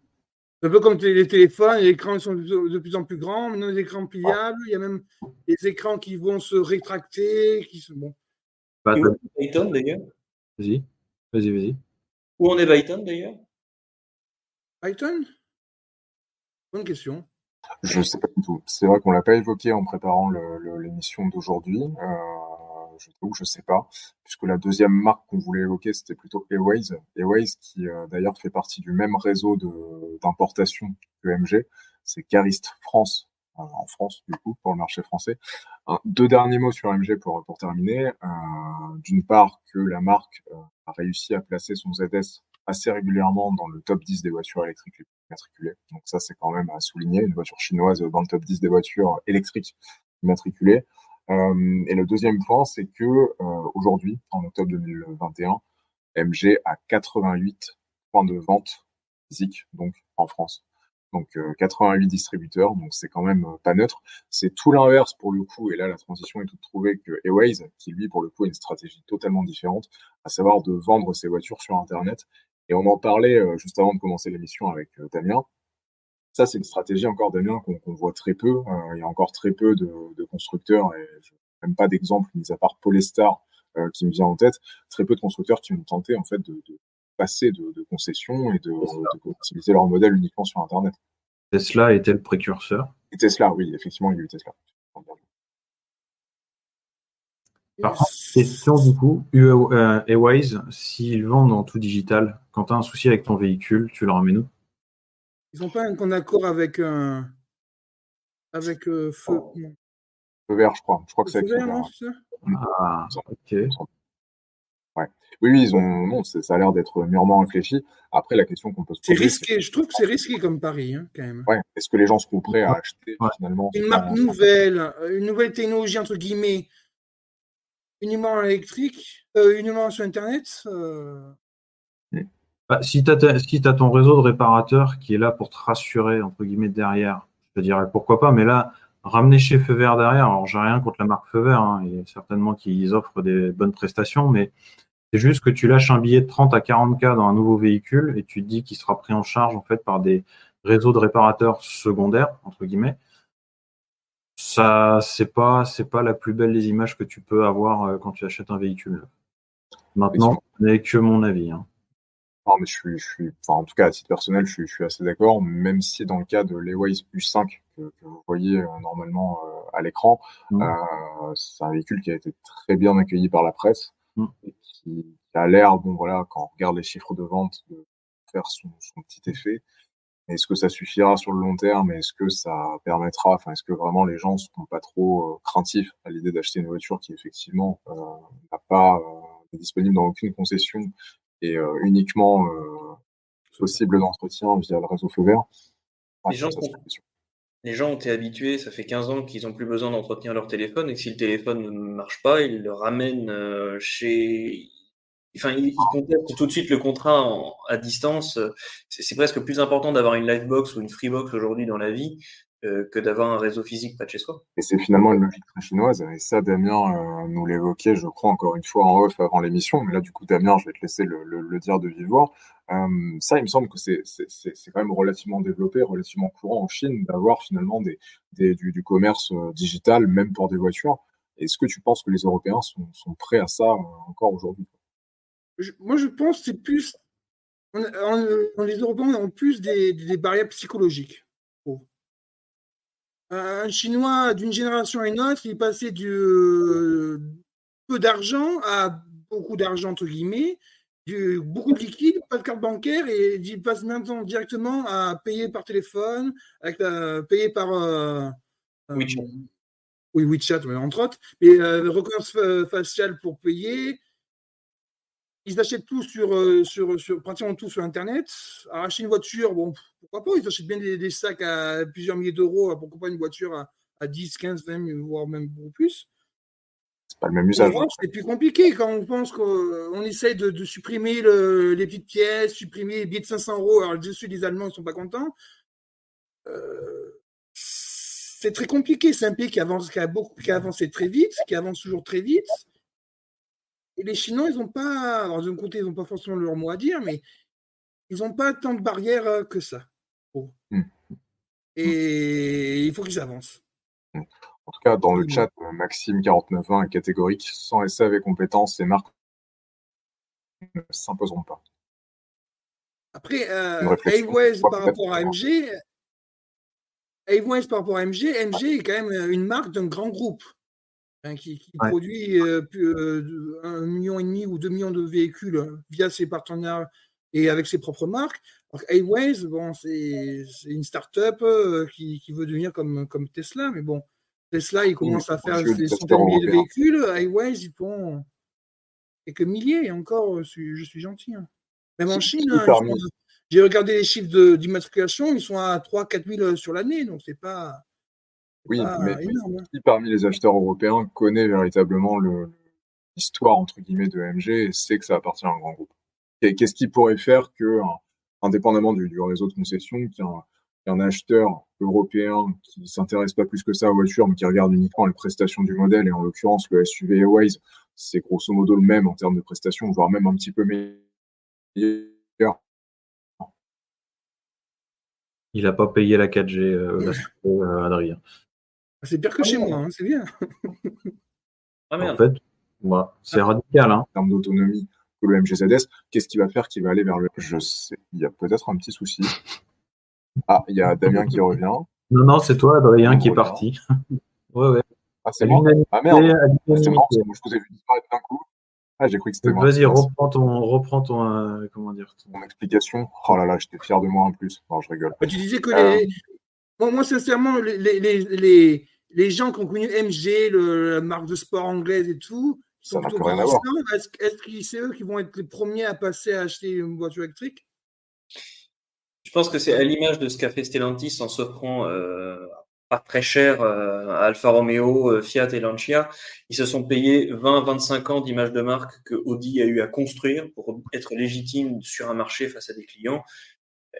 Un peu comme les téléphones, les écrans sont de plus en plus grands, maintenant les écrans pliables, il y a même des écrans qui vont se rétracter, qui sont bon. Et où en est Byton d'ailleurs? Vas-y. Où en est Byton d'ailleurs? Byton? Bonne question. Je sais pas du tout. C'est vrai qu'on l'a pas évoqué en préparant l'émission d'aujourd'hui. Je t'avoue, je sais pas, puisque la deuxième marque qu'on voulait évoquer, c'était plutôt Airways. Airways qui d'ailleurs fait partie du même réseau d'importation que MG. C'est Cariste France, en France du coup, pour le marché français. Deux derniers mots sur MG pour terminer. D'une part, que la marque a réussi à placer son ZS assez régulièrement dans le top 10 des voitures électriques les plus immatriculées. Donc ça, c'est quand même à souligner, une voiture chinoise dans le top 10 des voitures électriques immatriculées. Et le deuxième point, c'est que aujourd'hui, en octobre 2021, MG a 88 points de vente physiques, donc en France. Donc 88 distributeurs, donc c'est quand même pas neutre. C'est tout l'inverse pour le coup, et là la transition est toute trouvée, que Airways, qui lui pour le coup a une stratégie totalement différente, à savoir de vendre ses voitures sur Internet. Et on en parlait juste avant de commencer l'émission avec Damien. Ça, c'est une stratégie encore, Damien, qu'on voit très peu. Il y a encore très peu de constructeurs, et je n'ai même pas d'exemple, mis à part Polestar, qui me vient en tête. Très peu de constructeurs qui ont tenté en fait de passer de concessions et de utiliser leur modèle uniquement sur Internet. Tesla était le précurseur. Et Tesla, oui, effectivement, il y a eu Tesla. Par contre, question du coup, Airways, s'ils vendent en tout digital, quand tu as un souci avec ton véhicule, tu le ramènes où? Ils n'ont pas un accord avec Feu. Feu vert, je crois. Je crois que c'est avec Feu Feu vert, vert. non, c'est ça? Ah, ok. Ouais. Oui, ils ont. Non, ça a l'air d'être mûrement réfléchi. Après, la question qu'on peut se C'est poser. risqué. Je trouve que c'est risqué comme pari, hein, quand même. Ouais. Est-ce que les gens seront prêts à acheter finalement une marque nouvelle, une nouvelle technologie entre guillemets, uniquement électrique, uniquement sur Internet? Bah, si tu as ton réseau de réparateurs qui est là pour te rassurer, entre guillemets, derrière, je te dirais pourquoi pas, mais là, ramener chez Feu Vert derrière, alors j'ai rien contre la marque Feu Vert, hein, et certainement qu'ils offrent des bonnes prestations, mais c'est juste que tu lâches un billet de 30 à 40K dans un nouveau véhicule et tu te dis qu'il sera pris en charge en fait par des réseaux de réparateurs secondaires, entre guillemets. Ça, c'est pas la plus belle des images que tu peux avoir quand tu achètes un véhicule. Maintenant, ce n'est que mon avis, hein. Non, mais enfin, en tout cas, à titre personnel, je suis assez d'accord, même si dans le cas de l'Airways U5 que vous voyez normalement à l'écran, c'est un véhicule qui a été très bien accueilli par la presse et qui a l'air, bon voilà, quand on regarde les chiffres de vente, de faire son petit effet. Est-ce que ça suffira sur le long terme? Est-ce que ça permettra, enfin, est-ce que vraiment les gens ne seront pas trop craintifs à l'idée d'acheter une voiture qui effectivement n'a pas est disponible dans aucune concession et uniquement possible d'entretien via le réseau Feu Vert? Les gens ont été habitués, ça fait 15 ans qu'ils n'ont plus besoin d'entretenir leur téléphone et que si le téléphone ne marche pas, ils le ramènent chez... Enfin, ils contestent tout de suite le contrat à distance. C'est presque plus important d'avoir une Livebox ou une Freebox aujourd'hui dans la vie que d'avoir un réseau physique près de chez soi. Et c'est finalement une logique très chinoise. Et ça, Damien nous l'évoquait, je crois, encore une fois en off avant l'émission. Mais là, du coup, Damien, je vais te laisser le dire de vive voix. Ça, il me semble que c'est quand même relativement développé, relativement courant en Chine d'avoir finalement du commerce digital, même pour des voitures. Est-ce que tu penses que les Européens sont prêts à ça encore aujourd'hui? Moi, je pense que c'est plus. Les Européens ont plus des barrières psychologiques. Un Chinois d'une génération à une autre, il est passé peu d'argent à beaucoup d'argent, entre guillemets, beaucoup de liquide, pas de carte bancaire, et il passe maintenant directement à payer par téléphone, payer par WeChat. Oui, WeChat, entre autres, mais reconnaissance faciale pour payer. Ils achètent tout pratiquement tout sur Internet. Acheter une voiture, bon, pourquoi pas, ils achètent bien des sacs à plusieurs milliers d'euros, pourquoi pas une voiture à 10, 15, 20, voire même beaucoup plus. C'est pas le même usage. C'est plus compliqué quand on pense qu'on essaye de supprimer les petites pièces, supprimer les billets de 500 euros. Alors, dessus, les Allemands ne sont pas contents. C'est très compliqué. C'est un pays qui a avancé très vite, qui avance toujours très vite. Et les Chinois, ils n'ont pas, alors d'un côté, ils n'ont pas forcément leur mot à dire, mais ils n'ont pas tant de barrières que ça. Et il faut qu'ils avancent. En tout cas, dans le chat, Maxime4920 est catégorique. Sans SAV compétences, les marques ne s'imposeront pas. Après, Airways par rapport à MG, MG est quand même une marque d'un grand groupe. Qui produit 1,5 million ou 2 millions de véhicules via ses partenaires et avec ses propres marques. Alors, Airways, bon, c'est une start-up qui veut devenir comme Tesla, mais bon, Tesla, il commence à faire des centaines de milliers de véhicules. Airways, ils font quelques milliers, et encore, je suis gentil. Hein. Même en Chine, j'ai regardé les chiffres d'immatriculation, ils sont à 3-4 000 sur l'année, donc c'est pas... Oui, mais qui parmi les acheteurs européens connaît véritablement l'histoire entre guillemets de MG et sait que ça appartient à un grand groupe? Qu'est-ce qui pourrait faire que, indépendamment du réseau de concession, qu'un acheteur européen qui s'intéresse pas plus que ça aux voitures, mais qui regarde uniquement les prestations du modèle, et en l'occurrence le SUV Airways, c'est grosso modo le même en termes de prestations, voire même un petit peu meilleur. Il n'a pas payé la 4G, Adrien. C'est pire que chez moi, hein, c'est bien. Ah merde. En fait, Voilà. C'est radical, hein. En termes d'autonomie que le MGZS, qu'est-ce qui va faire qu'il va aller vers le... Je sais, il y a peut-être un petit souci. Ah, il y a Damien qui revient. Non, c'est toi, Adrien, qui est Voilà. parti. Ouais. Ah, c'est moi? Ah merde, c'est marrant parce que moi je vous ai vu disparaître d'un coup. Ah, j'ai cru que c'était moi. Vas-y, reprends ton, comment dire, Ton explication. Oh là là, j'étais fier de moi en plus. Non, je rigole. Tu disais que moi, sincèrement, les gens qui ont connu MG, la marque de sport anglaise et tout, ça n'a plus rien à voir. Est-ce que c'est eux qui vont être les premiers à passer à acheter une voiture électrique? Je pense que c'est à l'image de ce qu'a fait Stellantis en s'offrant pas très cher à Alfa Romeo, Fiat et Lancia. Ils se sont payés 20-25 ans d'image de marque que Audi a eu à construire pour être légitime sur un marché face à des clients.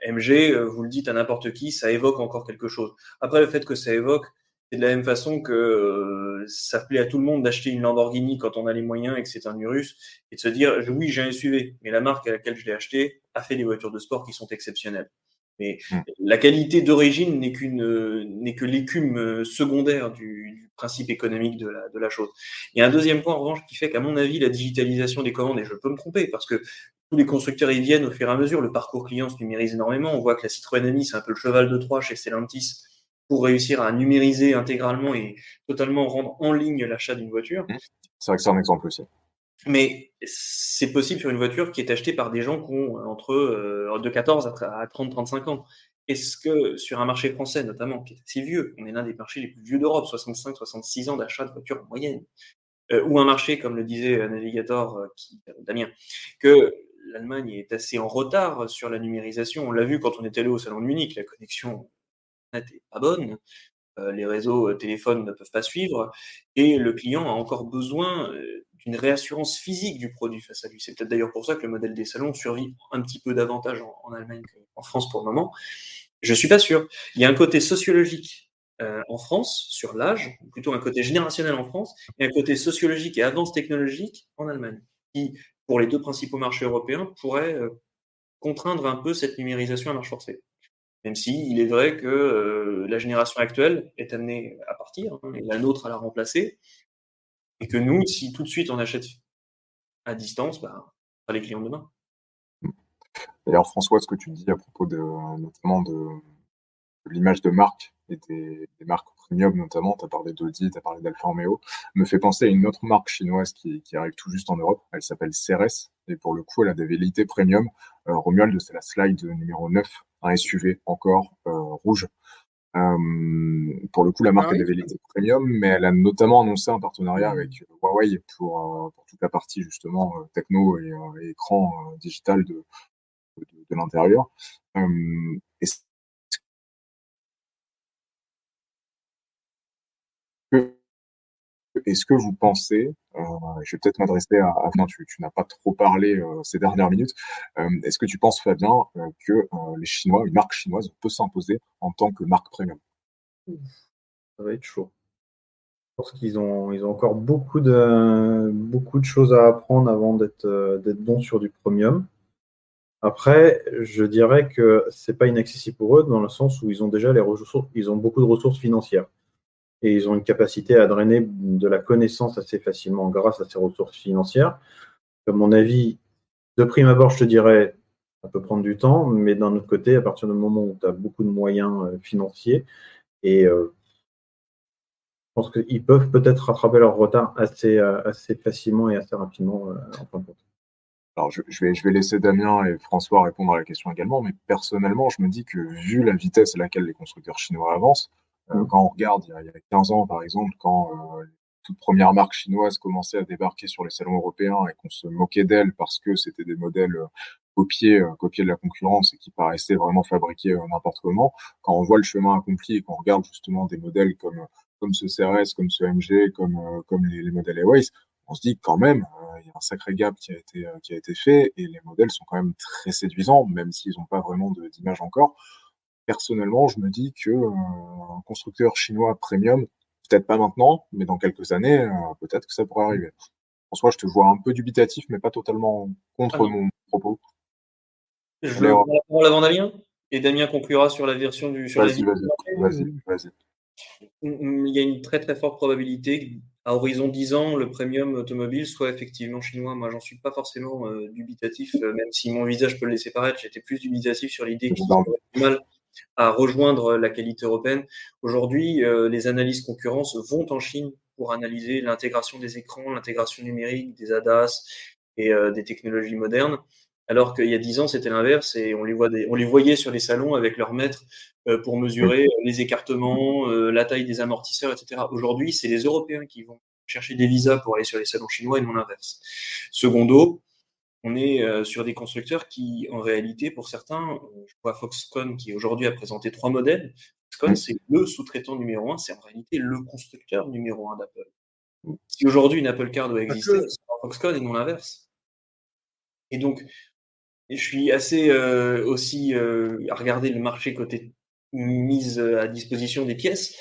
MG, vous le dites à n'importe qui, ça évoque encore quelque chose. Après, le fait que ça évoque, c'est de la même façon que ça plaît à tout le monde d'acheter une Lamborghini quand on a les moyens et que c'est un Urus, et de se dire, oui, j'ai un SUV, mais la marque à laquelle je l'ai acheté a fait des voitures de sport qui sont exceptionnelles. Mais la qualité d'origine n'est que l'écume secondaire du principe économique de la chose. Il y a un deuxième point, en revanche, qui fait qu'à mon avis, la digitalisation des commandes, et je peux me tromper, parce que tous les constructeurs y viennent au fur et à mesure, le parcours client se numérise énormément. On voit que la Citroën Ami, c'est un peu le cheval de Troie chez Stellantis pour réussir à numériser intégralement et totalement rendre en ligne l'achat d'une voiture. C'est vrai que c'est un exemple aussi. Mais c'est possible sur une voiture qui est achetée par des gens qui ont entre de 14 à 30-35 ans. Est-ce que sur un marché français notamment, qui est assez vieux, on est l'un des marchés les plus vieux d'Europe, 65-66 ans d'achat de voitures en moyenne, ou un marché, comme le disait Navigator, Damien, que l'Allemagne est assez en retard sur la numérisation. On l'a vu quand on est allé au salon de Munich, la connexion n'est pas bonne, les réseaux téléphones ne peuvent pas suivre, et le client a encore besoin d'une réassurance physique du produit face à lui. C'est peut-être d'ailleurs pour ça que le modèle des salons survit un petit peu davantage en Allemagne qu'en France pour le moment. Je suis pas sûr. Il y a un côté sociologique en France sur l'âge, ou plutôt un côté générationnel en France, et un côté sociologique et avance technologique en Allemagne, qui, pour les deux principaux marchés européens, pourrait contraindre un peu cette numérisation à marche forcée. Même si il est vrai que la génération actuelle est amenée à partir, et la nôtre à la remplacer, et que nous, si tout de suite on achète à distance, on sera les clients de demain. D'ailleurs, François, ce que tu dis à propos notamment de l'image de marque et des marques premium notamment, tu as parlé d'Audi, tu as parlé d'Alfa Romeo, me fait penser à une autre marque chinoise qui arrive tout juste en Europe. Elle s'appelle CRS, et pour le coup, elle a des velléités premium. Romuald, c'est la slide numéro 9, un SUV encore rouge. Pour le coup, la marque a des velléités premium, mais elle a notamment annoncé un partenariat avec Huawei pour toute la partie justement techno et écran digital de l'intérieur. Est-ce que vous pensez, je vais peut-être m'adresser à Fabien, tu n'as pas trop parlé ces dernières minutes, est-ce que tu penses, Fabien, que les Chinois, une marque chinoise peut s'imposer en tant que marque premium? Ça va être chaud. Je pense qu'ils ont encore beaucoup de choses à apprendre avant d'être bons sur du premium. Après, je dirais que c'est pas inaccessible pour eux dans le sens où ils ont déjà les ressources, ils ont beaucoup de ressources financières et ils ont une capacité à drainer de la connaissance assez facilement grâce à ces ressources financières. À mon avis, de prime abord, je te dirais, ça peut prendre du temps, mais d'un autre côté, à partir du moment où tu as beaucoup de moyens financiers, et je pense qu'ils peuvent peut-être rattraper leur retard assez facilement et assez rapidement en fin de compte. Alors, je vais laisser Damien et François répondre à la question également, mais personnellement, je me dis que vu la vitesse à laquelle les constructeurs chinois avancent, quand on regarde il y a 15 ans, par exemple, quand les toutes premières marques chinoises commençaient à débarquer sur les salons européens et qu'on se moquait d'elles parce que c'était des modèles copiés de la concurrence et qui paraissaient vraiment fabriqués n'importe comment, quand on voit le chemin accompli et qu'on regarde justement des modèles comme ce CRS, comme ce MG, comme les modèles Airways, on se dit quand même, il y a un sacré gap qui a été fait et les modèles sont quand même très séduisants, même s'ils n'ont pas vraiment d'image encore. Personnellement, je me dis que un constructeur chinois premium, peut-être pas maintenant, mais dans quelques années, peut-être que ça pourrait arriver. François, je te vois un peu dubitatif, mais pas totalement contre mon propos. Je veux prendre la parole avant Damien, et Damien conclura sur la version du. Vas-y. Il y a une très très forte probabilité à horizon 10 ans, le premium automobile soit effectivement chinois. Moi, j'en suis pas forcément dubitatif, même si mon visage peut le laisser paraître. J'étais plus dubitatif sur l'idée qu'il aurait du mal à rejoindre la qualité européenne. Aujourd'hui, les analyses concurrence vont en Chine pour analyser l'intégration des écrans, l'intégration numérique, des ADAS et des technologies modernes. Alors qu'il y a 10 ans, c'était l'inverse et on les voyait sur les salons avec leurs maîtres pour mesurer les écartements, la taille des amortisseurs, etc. Aujourd'hui, c'est les Européens qui vont chercher des visas pour aller sur les salons chinois et non l'inverse. Secondo, on est sur des constructeurs qui, en réalité, pour certains, je vois Foxconn qui aujourd'hui a présenté 3 modèles. Foxconn, c'est le sous-traitant numéro 1, c'est en réalité le constructeur numéro 1 d'Apple. Si aujourd'hui une Apple Car doit exister, c'est Foxconn et non l'inverse. Et donc, je suis assez aussi à regarder le marché côté mise à disposition des pièces.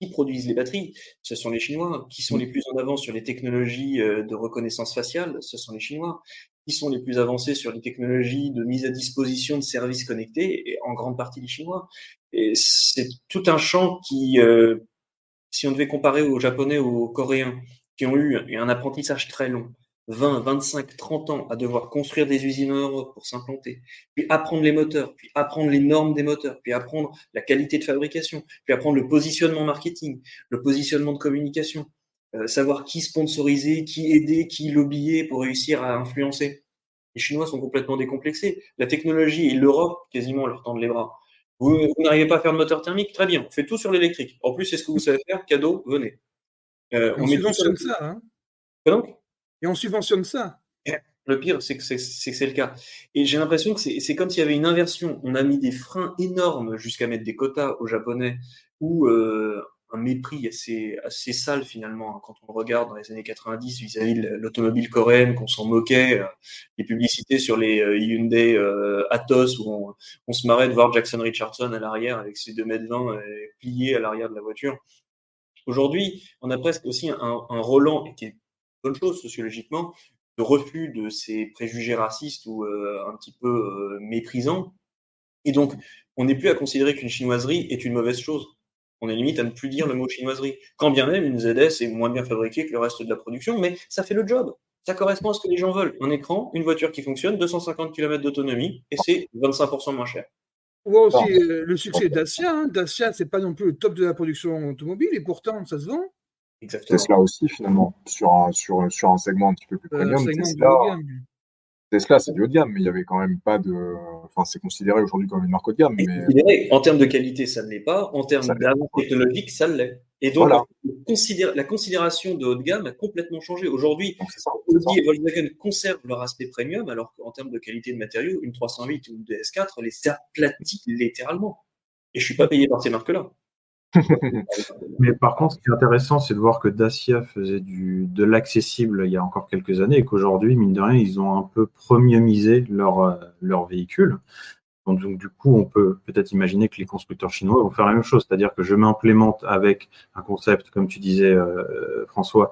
Qui produisent les batteries? Ce sont les Chinois. Qui sont les plus en avance sur les technologies de reconnaissance faciale? Ce sont les Chinois. Qui sont les plus avancés sur les technologies de mise à disposition de services connectés? Et en grande partie les Chinois. Et c'est tout un champ qui, si on devait comparer aux Japonais ou aux Coréens, qui ont eu un apprentissage très long, 20, 25, 30 ans à devoir construire des usines en Europe pour s'implanter, puis apprendre les moteurs, puis apprendre les normes des moteurs, puis apprendre la qualité de fabrication, puis apprendre le positionnement marketing, le positionnement de communication, savoir qui sponsoriser, qui aider, qui lobbyer pour réussir à influencer. Les Chinois sont complètement décomplexés. La technologie et l'Europe, quasiment, leur tendent les bras. Vous n'arrivez pas à faire de moteur thermique? Très bien, on fait tout sur l'électrique. En plus, c'est ce que vous savez faire, cadeau, venez. On subventionne ça, hein. Donc, et on subventionne ça. Le pire, c'est que c'est le cas. Et j'ai l'impression que c'est comme s'il y avait une inversion. On a mis des freins énormes jusqu'à mettre des quotas aux Japonais ou un mépris assez sale finalement quand on regarde dans les années 90 vis-à-vis de l'automobile coréenne, qu'on s'en moquait, les publicités sur les Hyundai Atos où on se marrait de voir Jackson Richardson à l'arrière avec ses 2,20 m pliés à l'arrière de la voiture. Aujourd'hui, on a presque aussi un Roland, qui est une bonne chose sociologiquement, de refus de ces préjugés racistes ou un petit peu méprisants. Et donc, on n'est plus à considérer qu'une chinoiserie est une mauvaise chose. On est limite à ne plus dire le mot chinoiserie. Quand bien même une ZS est moins bien fabriquée que le reste de la production, mais ça fait le job. Ça correspond à ce que les gens veulent. Un écran, une voiture qui fonctionne, 250 km d'autonomie, et c'est 25% moins cher. On voit aussi le succès de Dacia. Hein. Dacia, c'est pas non plus le top de la production automobile, et pourtant, ça se vend. Exactement. Tesla aussi, finalement, sur un segment un petit peu plus premium. Tesla, c'est du haut de gamme, mais il n'y avait quand même pas de. Enfin, c'est considéré aujourd'hui comme une marque haut de gamme. Mais... En termes de qualité, ça ne l'est pas. En termes d'avance technologique, ça l'est. Et donc, voilà. La considération de haut de gamme a complètement changé. Aujourd'hui, Audi et Volkswagen conservent leur aspect premium, alors qu'en termes de qualité de matériaux, une 308 ou une DS4 les aplatit littéralement. Et je ne suis pas payé par ces marques-là. Mais par contre, ce qui est intéressant, c'est de voir que Dacia faisait de l'accessible il y a encore quelques années et qu'aujourd'hui, mine de rien, ils ont un peu premiumisé leur véhicule. Donc, du coup, on peut peut-être imaginer que les constructeurs chinois vont faire la même chose, c'est-à-dire que je m'implémente avec un concept, comme tu disais, François,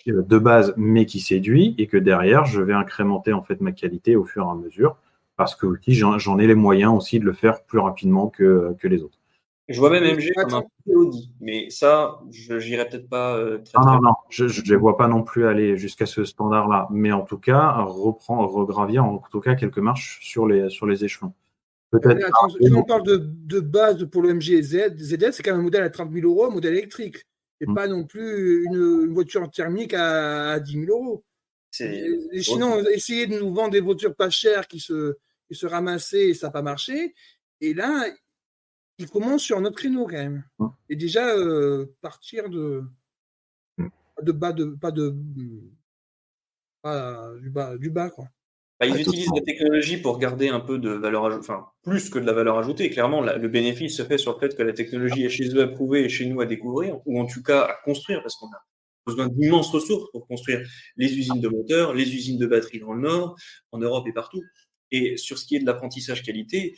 de base, mais qui séduit, et que derrière, je vais incrémenter en fait ma qualité au fur et à mesure, parce que aussi, j'en ai les moyens aussi de le faire plus rapidement que les autres. Je vois même MG comme un Audi, mais ça, je n'irai peut-être pas très Non, je ne les vois pas non plus aller jusqu'à ce standard-là, mais en tout cas, regravir en tout cas quelques marches sur les échelons. Peut-être. Si on parle de base pour le MG ZS, c'est quand même un modèle à 30 000 €, un modèle électrique, et pas non plus une voiture thermique à 10 000 €. Les Chinois ont essayé de nous vendre des voitures pas chères qui se ramassaient et ça n'a pas marché. Et là, ils commencent sur un autre créneau quand même. Et déjà, partir du bas, quoi. Ils utilisent la technologie pour garder un peu de valeur ajoutée, enfin, plus que de la valeur ajoutée. Clairement, le bénéfice se fait sur le fait que la technologie est chez eux à prouver et chez nous à découvrir, ou en tout cas à construire, parce qu'on a besoin d'immenses ressources pour construire les usines de moteurs, les usines de batteries dans le Nord, en Europe et partout. Et sur ce qui est de l'apprentissage qualité,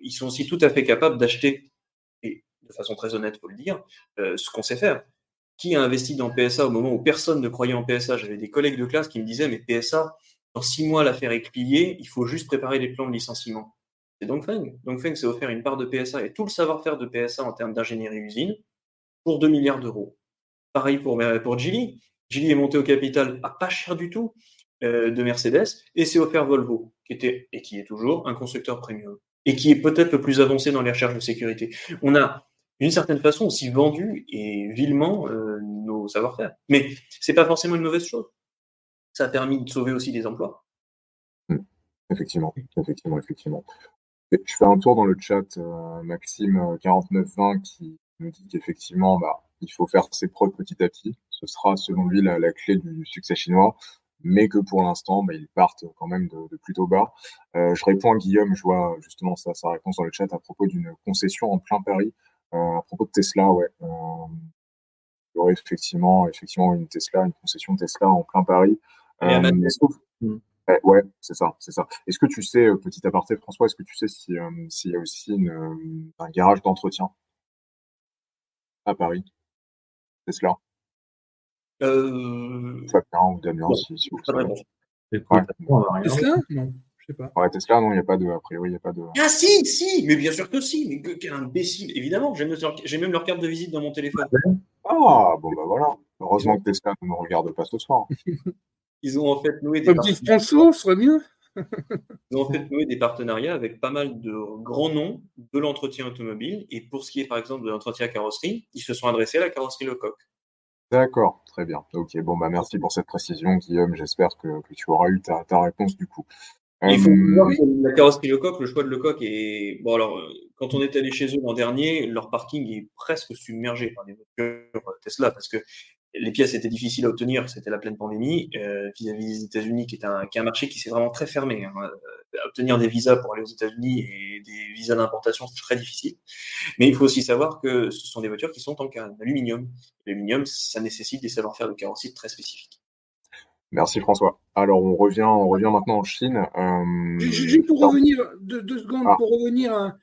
ils sont aussi tout à fait capables d'acheter, et de façon très honnête, il faut le dire, ce qu'on sait faire. Qui a investi dans PSA au moment où personne ne croyait en PSA? J'avais des collègues de classe qui me disaient, mais PSA, dans 6 mois, l'affaire est pliée, il faut juste préparer les plans de licenciement. C'est Dongfeng. Dongfeng s'est offert une part de PSA et tout le savoir-faire de PSA en termes d'ingénierie usine pour 2 milliards d'euros. Pareil pour Geely. Geely est monté au capital à pas cher du tout de Mercedes et s'est offert Volvo, qui était et qui est toujours un constructeur premium et qui est peut-être le plus avancé dans les recherches de sécurité. On a d'une certaine façon aussi vendu et vilement nos savoir-faire. Mais c'est pas forcément une mauvaise chose. Ça a permis de sauver aussi des emplois. Effectivement. Et je fais un tour dans le chat, Maxime 4920 qui nous dit qu'effectivement, il faut faire ses preuves petit à petit. Ce sera selon lui la clé du succès chinois, mais que pour l'instant, ils partent quand même de plutôt bas. Je réponds à Guillaume, je vois justement sa réponse dans le chat à propos d'une concession en plein Paris, à propos de Tesla, ouais. Il y aurait effectivement une concession Tesla en plein Paris. Et à Madrid. Ouais, c'est ça. Est-ce que tu sais, petit aparté, François, est-ce que tu sais s'il y a aussi un garage d'entretien à Paris, Tesla? Fabien ou Damien, bon, si vous pas de savez. réponse. Ouais. Tesla? Non, je sais pas. Ouais, Tesla, non, il n'y a pas de, a priori, il n'y a pas de. Ah si, mais bien sûr que si, mais quel imbécile, évidemment, j'ai même leur carte de visite dans mon téléphone. Ah, bon, voilà. Heureusement que Tesla ne me regarde pas ce soir. Ils ont en fait noué Un petit sponsor serait bien. Ils ont en fait noué des partenariats avec pas mal de grands noms de l'entretien automobile. Et pour ce qui est par exemple de l'entretien carrosserie, ils se sont adressés à la carrosserie Lecoq. D'accord, très bien. Ok, merci pour cette précision, Guillaume. J'espère que tu auras eu ta réponse du coup. Il faut voir que la carrosserie Lecoq, le choix de Lecoq est. Bon, alors, quand on est allé chez eux l'an dernier, leur parking est presque submergé par des voitures Tesla parce que les pièces étaient difficiles à obtenir, c'était la pleine pandémie, vis-à-vis des États-Unis, qui est un marché qui s'est vraiment très fermé. Obtenir des visas pour aller aux États-Unis et des visas d'importation, c'est très difficile. Mais il faut aussi savoir que ce sont des voitures qui sont en aluminium. L'aluminium, ça nécessite des savoir-faire de carrosserie très spécifiques. Merci François. Alors on revient maintenant en Chine. Juste pour revenir, deux secondes, pour revenir à,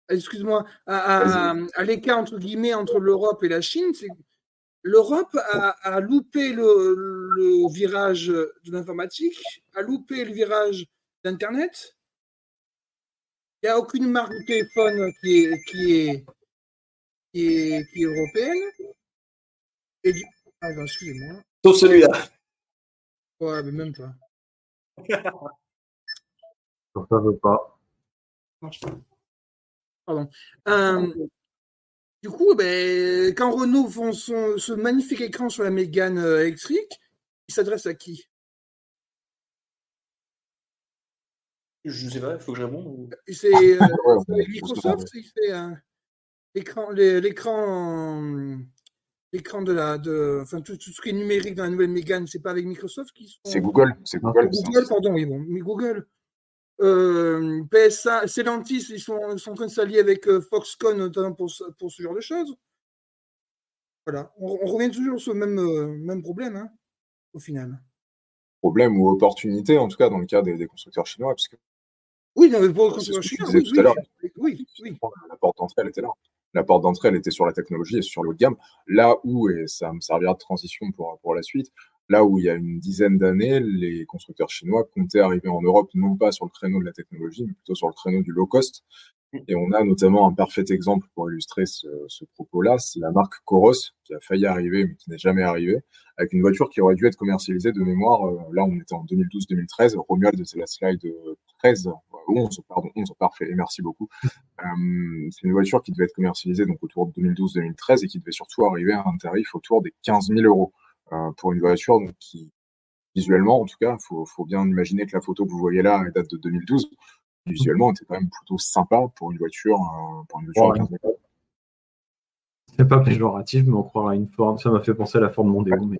excuse-moi, à l'écart entre guillemets entre l'Europe et la Chine, c'est l'Europe a loupé le virage de l'informatique, a loupé le virage d'Internet. Il n'y a aucune marque de téléphone qui est européenne. Et non, excusez-moi. Sauf celui-là. Ouais, mais même pas. Ça veut pas. Pardon. Du coup, quand Renault font ce magnifique écran sur la Mégane électrique, il s'adresse à qui? Je sais pas, il faut que je réponde. C'est avec Microsoft, il fait l'écran tout ce qui est numérique dans la nouvelle Mégane, c'est pas avec Microsoft qui sont. C'est Google. Google, pardon, oui, bon, mais Google. PSA, Stellantis, ils sont en train de s'allier avec Foxconn, notamment pour ce genre de choses. Voilà, on revient toujours sur le même problème, au final. Problème ou opportunité, en tout cas, dans le cas des constructeurs chinois, puisque. Oui, non, mais pour les constructeurs chinois, oui. La porte d'entrée, elle était là. La porte d'entrée, elle était sur la technologie et sur le haut de gamme. Là où, et ça me servira de transition pour la suite, là où il y a une dizaine d'années, les constructeurs chinois comptaient arriver en Europe, non pas sur le créneau de la technologie, mais plutôt sur le créneau du low cost. Et on a notamment un parfait exemple pour illustrer ce propos-là, c'est la marque Coros, qui a failli arriver, mais qui n'est jamais arrivée, avec une voiture qui aurait dû être commercialisée de mémoire. Là, on était en 2012-2013. Romuald, c'est la slide 11, parfait, et merci beaucoup. C'est une voiture qui devait être commercialisée donc autour de 2012-2013 et qui devait surtout arriver à un tarif autour des 15 000 euros pour une voiture donc, qui, visuellement, en tout cas, faut bien imaginer que la photo que vous voyez là date de 2012. Visuellement, était quand même plutôt sympa pour une voiture à 15 000 euros. C'est pas péjoratif, mais on croirait à une Ford. Ça m'a fait penser à la Ford Mondeo. Ouais.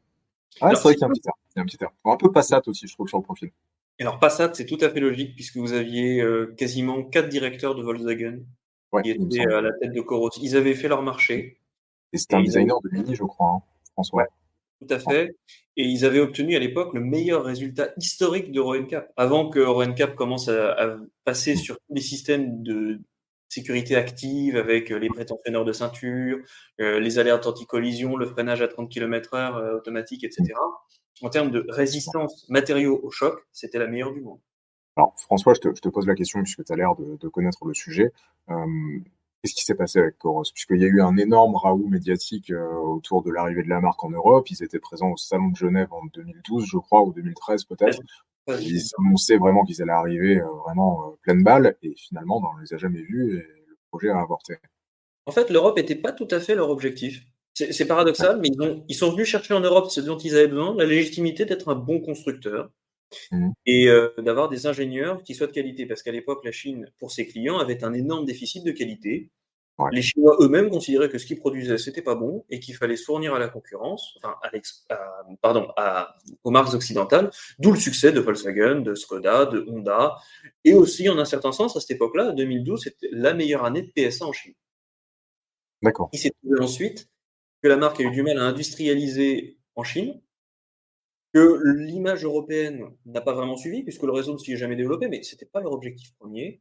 C'est vrai qu'il y a un petit air. Un peu Passat aussi, je trouve, sur le profil. Alors Passat, c'est tout à fait logique, puisque vous aviez quasiment 4 directeurs de Volkswagen qui étaient à la tête de Coros. Ils avaient fait leur marché. Et c'était un designer de Mini, je crois, François. Ouais. Tout à fait. Et ils avaient obtenu à l'époque le meilleur résultat historique d'Euro NCAP. Avant que Euro NCAP commence à passer sur tous les systèmes de sécurité active avec les prétensionneurs de ceinture, les alertes anti-collision, le freinage à 30 km/h automatique, etc. En termes de résistance matériaux au choc, c'était la meilleure du monde. Alors François, je te pose la question puisque tu as l'air de connaître le sujet. Qu'est-ce qui s'est passé avec Coros? Puisqu'il y a eu un énorme raout médiatique autour de l'arrivée de la marque en Europe. Ils étaient présents au Salon de Genève en 2012, je crois, ou 2013 peut-être. Ils annonçaient vraiment qu'ils allaient arriver vraiment pleine balle. Et finalement, on ne les a jamais vus et le projet a avorté. En fait, l'Europe n'était pas tout à fait leur objectif. C'est paradoxal, mais ils sont venus chercher en Europe ce dont ils avaient besoin, la légitimité d'être un bon constructeur et d'avoir des ingénieurs qui soient de qualité. Parce qu'à l'époque, la Chine, pour ses clients, avait un énorme déficit de qualité. Ouais. Les Chinois eux-mêmes considéraient que ce qu'ils produisaient, c'était pas bon et qu'il fallait se fournir à la concurrence, enfin, aux marques occidentales, d'où le succès de Volkswagen, de Skoda, de Honda. Et aussi, en un certain sens, à cette époque-là, 2012, c'était la meilleure année de PSA en Chine. D'accord. Il s'est trouvé ensuite que la marque a eu du mal à industrialiser en Chine, que l'image européenne n'a pas vraiment suivi, puisque le réseau ne s'y est jamais développé, mais ce n'était pas leur objectif premier.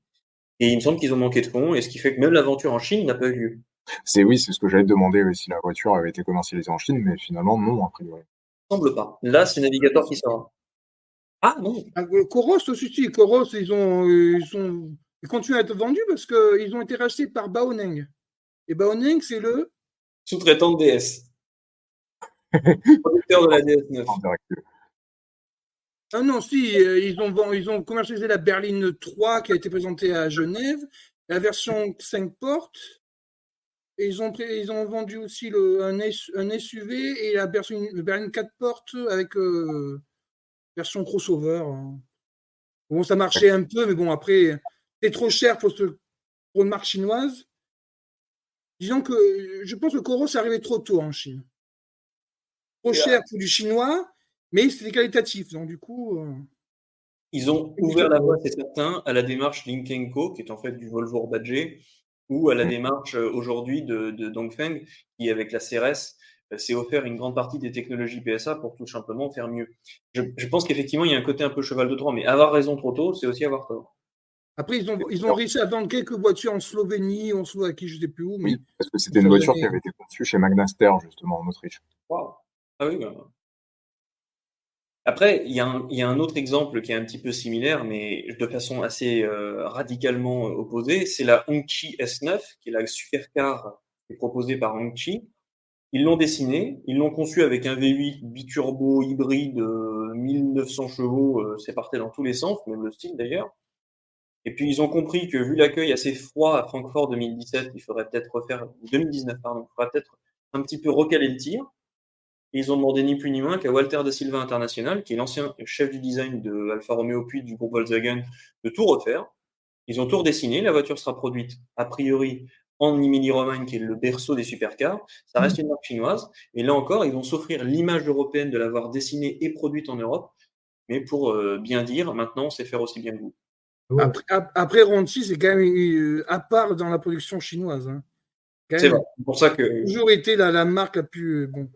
Et il me semble qu'ils ont manqué de fonds, et ce qui fait que même l'aventure en Chine n'a pas eu lieu. C'est ce que j'allais te demander si la voiture avait été commercialisée en Chine, mais finalement, non, a priori. Il ne semble pas. Là, c'est Navigator qui sera. Ah non. Coros aussi, Coros, ils continuent à être vendus parce qu'ils ont été rachetés par Baoneng. Et Baoneng, c'est le sous-traitant de DS. Producteur de la DS9. Ah non, si, ils ont commercialisé la berline 3 qui a été présentée à Genève, la version 5 portes, et ils ont vendu aussi un SUV et la berline 4 portes avec version crossover. Bon, ça marchait un peu, mais bon, après, c'est trop cher pour une marque chinoise. Disons que je pense que Coros est arrivé trop tôt en Chine. Trop cher pour du chinois, mais c'était qualitatif. Donc, du coup. Ils ont ouvert la voie, c'est certain, à la démarche Lynk & Co, qui est en fait du Volvo badgé, ou à la démarche aujourd'hui de Dongfeng, qui, avec la CRS, s'est offert une grande partie des technologies PSA pour tout simplement faire mieux. Je pense qu'effectivement, il y a un côté un peu cheval de Troie, mais avoir raison trop tôt, c'est aussi avoir tort. Après, ils ont réussi à vendre quelques voitures en Slovénie, en Slovaquie, je ne sais plus où. Mais oui, parce que c'était une voiture qui avait été conçue chez Magnaster, justement, en Autriche. Wow. Ah oui, bah. Après, il y a un autre exemple qui est un petit peu similaire, mais de façon assez radicalement opposée, c'est la Hongqi S9, qui est la supercar qui est proposée par Hongqi. Ils l'ont dessinée, ils l'ont conçue avec un V8 biturbo hybride 1900 chevaux, c'est parti dans tous les sens, même le style d'ailleurs. Et puis ils ont compris que vu l'accueil assez froid à Francfort 2017, il faudrait peut-être refaire 2019, pardon, il faudrait peut-être un petit peu recaler le tir. Et ils ont demandé ni plus ni moins qu'à Walter da Silva International, qui est l'ancien chef du design de Alfa Romeo puis du groupe Volkswagen, de tout refaire. Ils ont tout redessiné, la voiture sera produite a priori en Émilie-Romagne, qui est le berceau des supercars. Ça reste une marque chinoise. Et là encore, ils vont s'offrir l'image européenne de l'avoir dessinée et produite en Europe. Mais pour bien dire, maintenant, on sait faire aussi bien que vous. Après Ronchi, c'est quand même à part dans la production chinoise. Hein. C'est vrai. C'est pour ça que. Toujours été la marque la plus. Bon,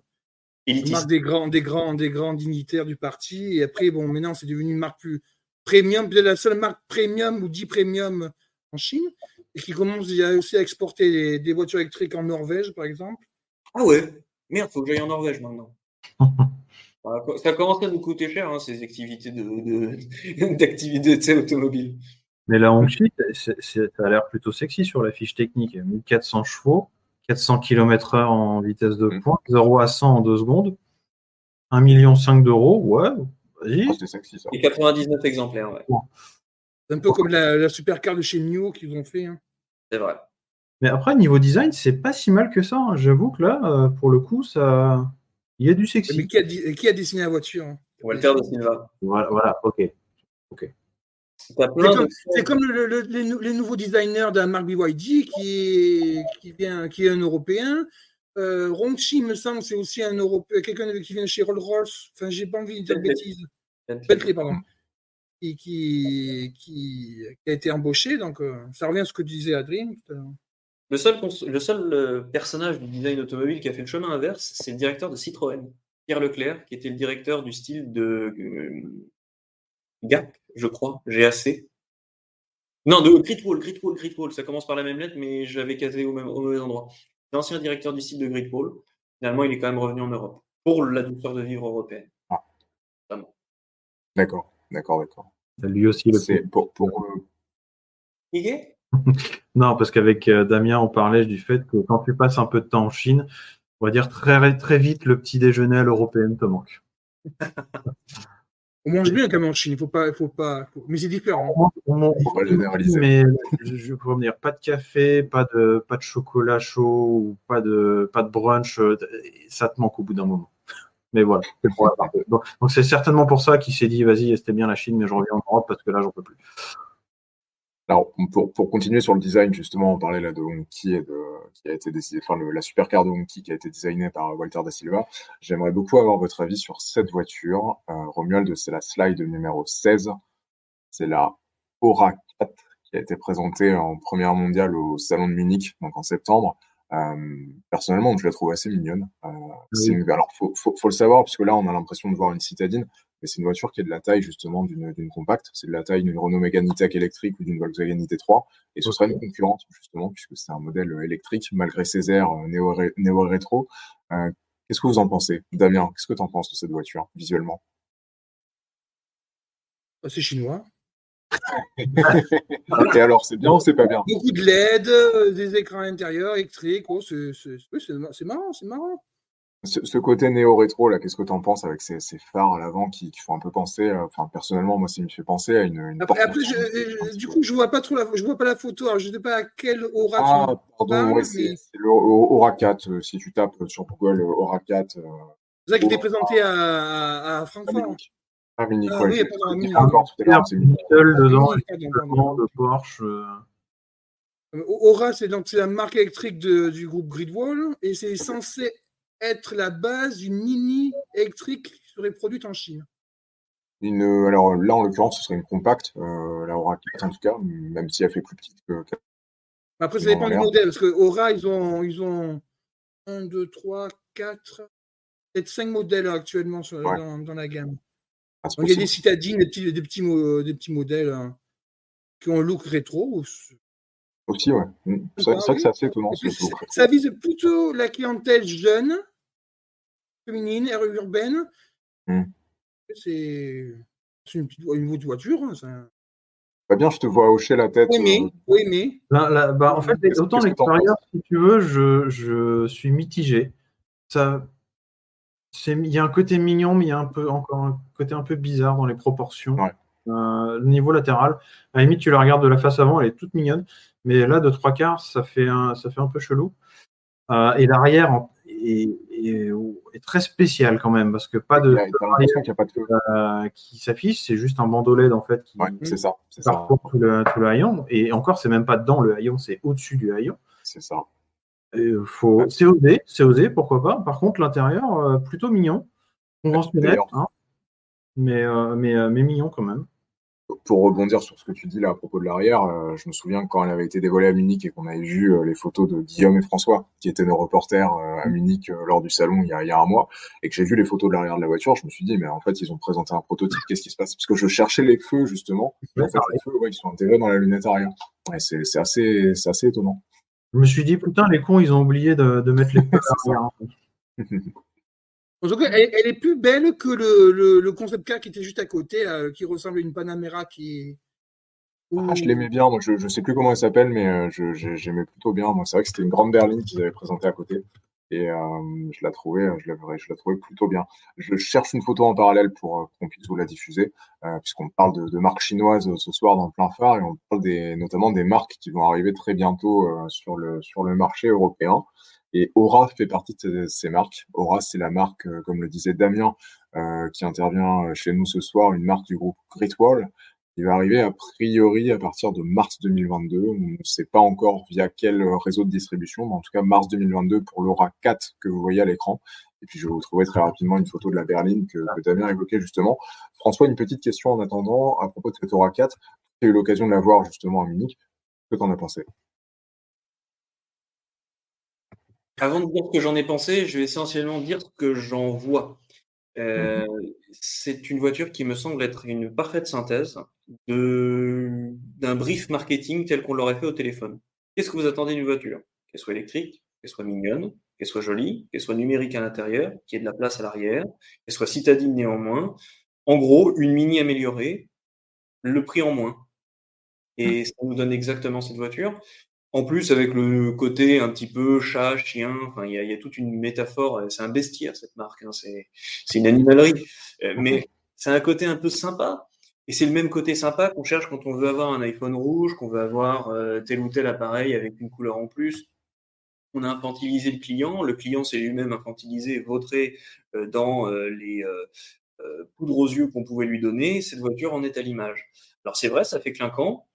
élitiste. Marque des grands dignitaires du parti. Et après, bon, maintenant, c'est devenu une marque plus premium, peut-être la seule marque premium ou dit premium en Chine, et qui commence aussi à exporter des voitures électriques en Norvège, par exemple. Ah ouais, merde, faut que j'aille en Norvège maintenant. Ça commence à nous coûter cher, hein, ces activités d'activité automobile. Mais la Hongqi, ça a l'air plutôt sexy sur la fiche technique. 1400 chevaux, 400 km/h en vitesse de pointe, 0 à 100 en 2 secondes, 1,5 million d'euros, ouais, vas-y. C'est sexy, ça. Et 99 exemplaires, ouais. C'est un peu comme la supercar de chez NIO qu'ils ont fait. Hein. C'est vrai. Mais après, niveau design, c'est pas si mal que ça. Hein. J'avoue que là, pour le coup, ça... il y a du sexy. Mais qui a dessiné la voiture hein Walter da Silva. Voilà, ok. C'est comme les nouveaux designers de la marque BYD qui est un Européen. Ronchi, me semble, c'est aussi un Européen, quelqu'un qui vient de chez Rolls-Royce. Enfin, j'ai pas envie de dire de bêtises. Bentley, pardon. Qui a été embauché. Donc, ça revient à ce que disait Adrien. Le seul personnage du design automobile qui a fait le chemin inverse, c'est le directeur de Citroën, Pierre Leclerc, qui était le directeur du style de Gap, je crois, GAC. Non, de Great Wall, ça commence par la même lettre, mais j'avais casé au mauvais endroit. L'ancien directeur du style de Great Wall, finalement, il est quand même revenu en Europe, pour la douceur de vivre européenne. Ah. D'accord. Lui aussi, c'est pour Igué Non, parce qu'avec Damien, on parlait du fait que quand tu passes un peu de temps en Chine, on va dire très, très vite, le petit déjeuner à l'européenne te manque. On mange bien quand même en Chine, mais c'est différent. Faut pas généraliser. Mais je pourrais me dire, pas de café, pas de chocolat chaud, ou pas de brunch, ça te manque au bout d'un moment. Mais voilà, c'est pour la part. Donc c'est certainement pour ça qu'il s'est dit, vas-y, c'était bien la Chine, mais je reviens en Europe parce que là, j'en peux plus. Alors, pour continuer sur le design, justement, on parlait là de Honki et qui a été décidé, enfin, la supercar de Honki qui a été designée par Walter da Silva. J'aimerais beaucoup avoir votre avis sur cette voiture. Romuald, c'est la slide numéro 16. C'est la Aura 4 qui a été présentée en première mondiale au Salon de Munich, donc en septembre. Personnellement, je la trouve assez mignonne. Alors, faut le savoir, parce que là, on a l'impression de voir une citadine, mais c'est une voiture qui est de la taille, justement, d'une compacte. C'est de la taille d'une Renault Mégane E-Tech électrique ou d'une Volkswagen ID.3. Et ce sera une concurrente, justement, puisque c'est un modèle électrique, malgré ses airs néo-rétro. Qu'est-ce que vous en pensez? Damien, qu'est-ce que tu en penses de cette voiture, visuellement? C'est chinois. Et alors, c'est bien ou c'est pas bien? Beaucoup de LED, des écrans intérieurs électriques. Oh, c'est marrant, c'est marrant. Ce côté néo-rétro, là, qu'est-ce que tu en penses avec ces phares à l'avant qui font un peu penser, enfin, personnellement, moi, ça me fait penser à une Après, du coup, je vois pas la photo. Alors, je sais pas à quelle Aura tu pardon, parles, ouais, mais c'est le Aura 4. Si tu tapes sur Google Aura 4. c'est ça qui était présenté à Francfort. Munich, Ah ouais. oui, J'ai pardon, à dit Munich. encore tout à l'heure, c'est Munich. Dedans, Pardon. de Porsche. Aura, c'est la marque électrique du groupe Gridwall et c'est censé être la base d'une mini électrique qui serait produite en Chine. Alors là, en l'occurrence, ce serait une compacte, la Aura 4 en tout cas, même si elle fait plus petite que. Après, ça dépend du modèle, parce que Aura, ils ont 1, 2, 3, 4, peut-être 5 modèles actuellement dans la gamme. Donc, il y a des citadines, des petits modèles qui ont un look rétro. Aussi, ouais. C'est vrai que c'est assez étonnant. Ça vise plutôt la clientèle jeune, féminine, urbaine. C'est une petite voiture. Hein, pas bien, je te vois hocher la tête. Oui, mais. En fait, autant l'extérieur, si tu veux, je suis mitigé. Il y a un côté mignon, mais il y a encore un côté un peu bizarre dans les proportions. Ouais. Le niveau latéral, à la limite, tu la regardes de la face avant, elle est toute mignonne, mais là, de 3/4, ça fait un peu chelou. Et l'arrière est très spécial quand même, parce que pas de qui s'affiche, c'est juste un bandeau LED en fait qui c'est ça. parcourt tout le haillon. Et encore, c'est même pas dans le haillon, c'est au-dessus du haillon. C'est ça. C'est osé, pourquoi pas. Par contre, l'intérieur, plutôt mignon, conventionnel, hein, mais mignon quand même. Pour rebondir sur ce que tu dis là à propos de l'arrière, je me souviens que quand elle avait été dévoilée à Munich et qu'on avait vu les photos de Guillaume et François, qui étaient nos reporters à Munich lors du salon il y a un mois, et que j'ai vu les photos de l'arrière de la voiture, je me suis dit, mais en fait, ils ont présenté un prototype, qu'est-ce qui se passe? Parce que je cherchais les feux, justement, et en fait, les feux, ils sont intégrés dans la lunette arrière. Ouais, c'est assez étonnant. Je me suis dit, putain, les cons, ils ont oublié de mettre les feux arrière. En tout cas, elle est plus belle que le concept car qui était juste à côté, qui ressemble à une Panamera qui. Je l'aimais bien, moi je sais plus comment elle s'appelle, mais j'aimais plutôt bien. Moi, c'est vrai que c'était une grande berline qu'ils avaient présentée à côté. Et je la trouvais plutôt bien. Je cherche une photo en parallèle pour qu'on puisse vous la diffuser, puisqu'on parle de marques chinoises ce soir dans Plein Phare, et on parle notamment des marques qui vont arriver très bientôt sur le marché européen. Et Aura fait partie de ces marques. Aura, c'est la marque, comme le disait Damien, qui intervient chez nous ce soir, une marque du groupe Gridwall, qui va arriver a priori à partir de mars 2022. On ne sait pas encore via quel réseau de distribution, mais en tout cas mars 2022 pour l'Aura 4 que vous voyez à l'écran. Et puis je vais vous trouver très rapidement une photo de la berline que Damien évoquait justement. François, une petite question en attendant à propos de cette Aura 4. Tu as eu l'occasion de la voir justement à Munich. Qu'est-ce que tu en as pensé? Avant de dire ce que j'en ai pensé, je vais essentiellement dire ce que j'en vois. C'est une voiture qui me semble être une parfaite synthèse d'un brief marketing tel qu'on l'aurait fait au téléphone. Qu'est-ce que vous attendez d'une voiture? Qu'elle soit électrique, qu'elle soit mignonne, qu'elle soit jolie, qu'elle soit numérique à l'intérieur, qu'il y ait de la place à l'arrière, qu'elle soit citadine néanmoins. En gros, une mini améliorée, le prix en moins. Et ça nous donne exactement cette voiture. En plus, avec le côté un petit peu chat, chien, enfin, il y a toute une métaphore. C'est un bestiaire, cette marque, hein, c'est une animalerie. Mais c'est un côté un peu sympa. Et c'est le même côté sympa qu'on cherche quand on veut avoir un iPhone rouge, qu'on veut avoir tel ou tel appareil avec une couleur en plus. On a infantilisé le client s'est lui-même infantilisé, vautré dans les poudres aux yeux qu'on pouvait lui donner. Cette voiture en est à l'image. Alors c'est vrai, ça fait clinquant.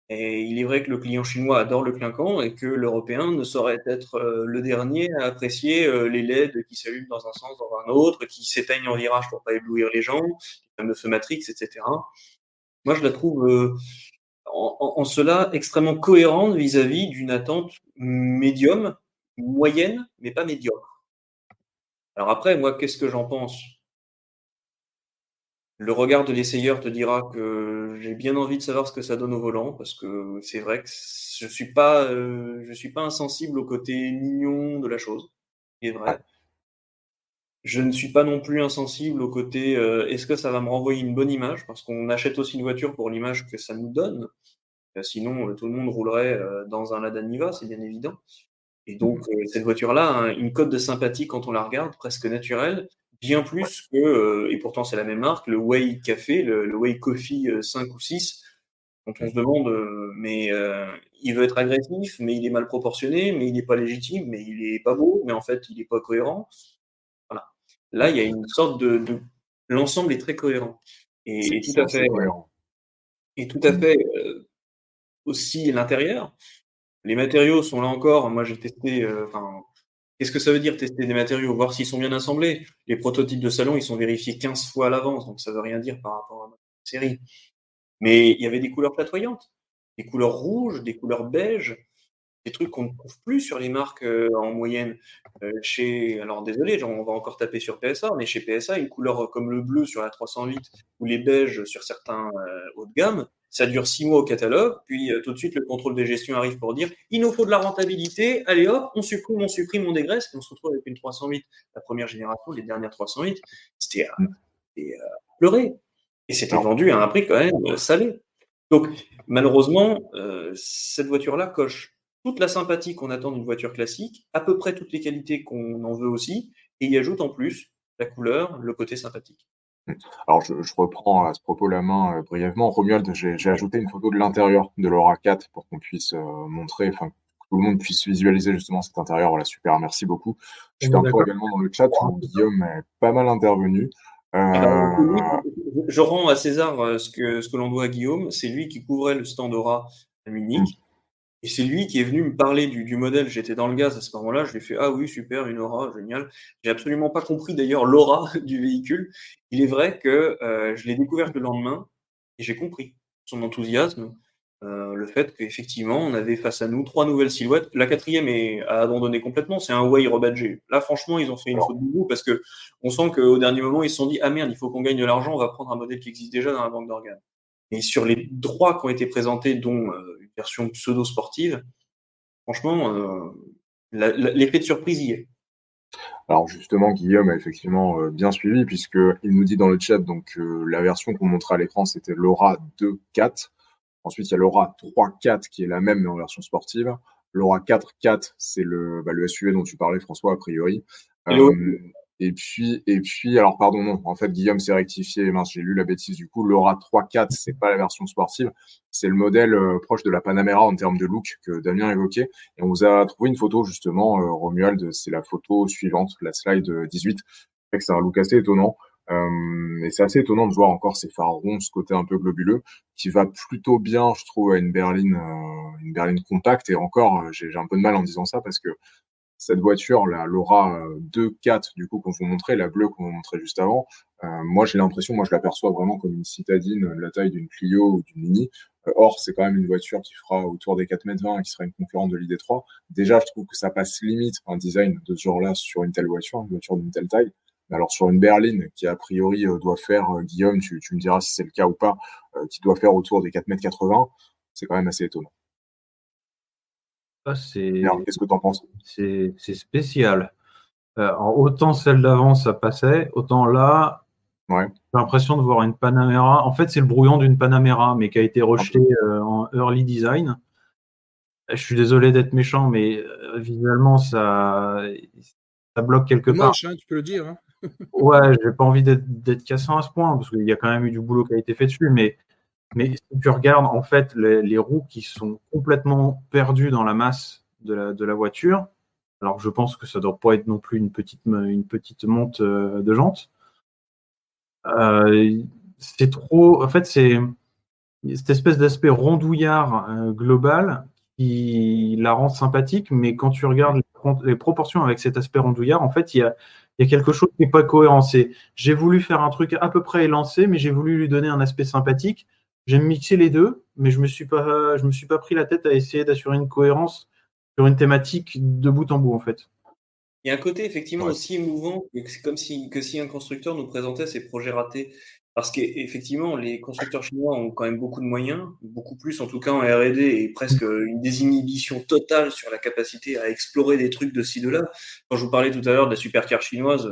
Et il est vrai que le client chinois adore le clinquant et que l'Européen ne saurait être le dernier à apprécier les LED qui s'allument dans un sens, dans un autre, qui s'éteignent en virage pour pas éblouir les gens, les fameux feux Matrix, etc. Moi, je la trouve en cela extrêmement cohérente vis-à-vis d'une attente médium, moyenne, mais pas médiocre. Alors après, moi, qu'est-ce que j'en pense? Le regard de l'essayeur te dira que j'ai bien envie de savoir ce que ça donne au volant, parce que c'est vrai que je suis pas insensible au côté mignon de la chose, c'est vrai. Je ne suis pas non plus insensible au côté est-ce que ça va me renvoyer une bonne image, parce qu'on achète aussi une voiture pour l'image que ça nous donne. Sinon, tout le monde roulerait dans un Lada Niva, c'est bien évident. Et donc, cette voiture-là a une cote de sympathie quand on la regarde, presque naturelle, bien plus que, et pourtant c'est la même marque, le Way Café, le Way Coffee 5 ou 6, quand on se demande, mais il veut être agressif, mais il est mal proportionné, mais il n'est pas légitime, mais il est pas beau, mais en fait il n'est pas cohérent. Voilà. Là, il y a une sorte l'ensemble est très cohérent. Et tout à fait, cohérent. et tout à fait aussi l'intérieur. Les matériaux sont là encore. Moi, j'ai testé. Qu'est-ce que ça veut dire tester des matériaux? Voir s'ils sont bien assemblés. Les prototypes de salon, ils sont vérifiés 15 fois à l'avance, donc ça veut rien dire par rapport à ma série. Mais il y avait des couleurs chatoyantes, des couleurs rouges, des couleurs beiges, des trucs qu'on ne trouve plus sur les marques en moyenne. Alors désolé, on va encore taper sur PSA, mais chez PSA, une couleur comme le bleu sur la 308 ou les beiges sur certains haut de gamme, ça dure 6 mois au catalogue, puis tout de suite le contrôle de gestion arrive pour dire il nous faut de la rentabilité, allez hop, on supprime, on dégraisse, et on se retrouve avec une 308. La première génération, les dernières 308, c'était à pleurer. Et c'était vendu à un prix quand même salé. Donc malheureusement, cette voiture-là coche toute la sympathie qu'on attend d'une voiture classique, à peu près toutes les qualités qu'on en veut aussi, et y ajoute en plus la couleur, le côté sympathique. Alors, je reprends à ce propos la main brièvement. Romuald, j'ai ajouté une photo de l'intérieur de l'Aura 4 pour qu'on puisse montrer, enfin, que tout le monde puisse visualiser justement cet intérieur. Voilà, super, merci beaucoup. Je fais un tour également dans le chat où Guillaume est pas mal intervenu. Je rends à César ce que l'on doit à Guillaume. C'est lui qui couvrait le stand Aura à Munich. Et c'est lui qui est venu me parler du modèle. J'étais dans le gaz à ce moment-là. Je lui ai fait ah oui, super, une Aura, génial. J'ai absolument pas compris d'ailleurs l'aura du véhicule. Il est vrai que je l'ai découvert le lendemain et j'ai compris son enthousiasme. Le fait qu'effectivement, on avait face à nous 3 nouvelles silhouettes. La quatrième est à abandonner complètement. C'est un Way rebadgé. Là, franchement, ils ont fait une faute de goût parce que on sent qu'au dernier moment, ils se sont dit ah merde, il faut qu'on gagne de l'argent. On va prendre un modèle qui existe déjà dans la banque d'organes. Et sur les 3 qui ont été présentés, dont une version pseudo-sportive, franchement, l'effet de surprise y est. Alors justement, Guillaume a effectivement bien suivi puisqu'il nous dit dans le chat, donc la version qu'on montrait à l'écran, c'était l'Aura 2.4. Ensuite, il y a l'Aura 3.4 qui est la même mais en version sportive. L'Aura 4.4, c'est le SUV dont tu parlais, François, a priori. Et puis, alors pardon, non, en fait, Guillaume s'est rectifié, mince, j'ai lu la bêtise du coup, l'Aura 3.4, c'est pas la version sportive, c'est le modèle proche de la Panamera en termes de look que Damien évoquait, et on vous a trouvé une photo justement, Romuald, c'est la photo suivante, la slide 18, c'est que c'est un look assez étonnant, et c'est assez étonnant de voir encore ces phares ronds, ce côté un peu globuleux, qui va plutôt bien, je trouve, à une berline compacte, et encore, j'ai un peu de mal en disant ça, parce que cette voiture, l'Aura 2.4, du coup, qu'on vous montrait, la bleue qu'on vous montrait juste avant, moi, j'ai l'impression, je l'aperçois vraiment comme une citadine de la taille d'une Clio ou d'une Mini. Or, c'est quand même une voiture qui fera autour des 4,20 m et qui sera une concurrente de l'ID3. Déjà, je trouve que ça passe limite un design de ce genre-là sur une telle voiture, une voiture d'une telle taille. Mais alors, sur une berline qui, a priori, doit faire, Guillaume, tu me diras si c'est le cas ou pas, qui doit faire autour des 4,80 m, c'est quand même assez étonnant. Qu'est-ce que tu en penses? C'est spécial. Autant celle d'avant, ça passait, autant là, Ouais. J'ai l'impression de voir une Panamera. En fait, c'est le brouillon d'une Panamera, mais qui a été rejeté en early design. Je suis désolé d'être méchant, mais visuellement, ça bloque quelque C'est part. moche, hein, tu peux le dire. Hein. Ouais, j'ai pas envie d'être cassant à ce point, parce qu'il y a quand même eu du boulot qui a été fait dessus, mais si tu regardes en fait les roues qui sont complètement perdues dans la masse de la voiture, alors que je pense que ça doit pas être non plus une petite monte de jantes. C'est trop. En fait, c'est cette espèce d'aspect rondouillard global qui la rend sympathique, mais quand tu regardes les proportions avec cet aspect rondouillard, en fait, il y a quelque chose qui n'est pas cohérent. J'ai voulu faire un truc à peu près élancé, mais j'ai voulu lui donner un aspect sympathique. J'ai mixé les deux, mais je me suis pas pris la tête à essayer d'assurer une cohérence sur une thématique de bout en bout, en fait. Il y a un côté effectivement aussi émouvant, que c'est comme si un constructeur nous présentait ses projets ratés. Parce qu'effectivement, les constructeurs chinois ont quand même beaucoup de moyens, beaucoup plus en tout cas en R&D, et presque une désinhibition totale sur la capacité à explorer des trucs de ci, de là. Quand je vous parlais tout à l'heure de la supercar chinoise,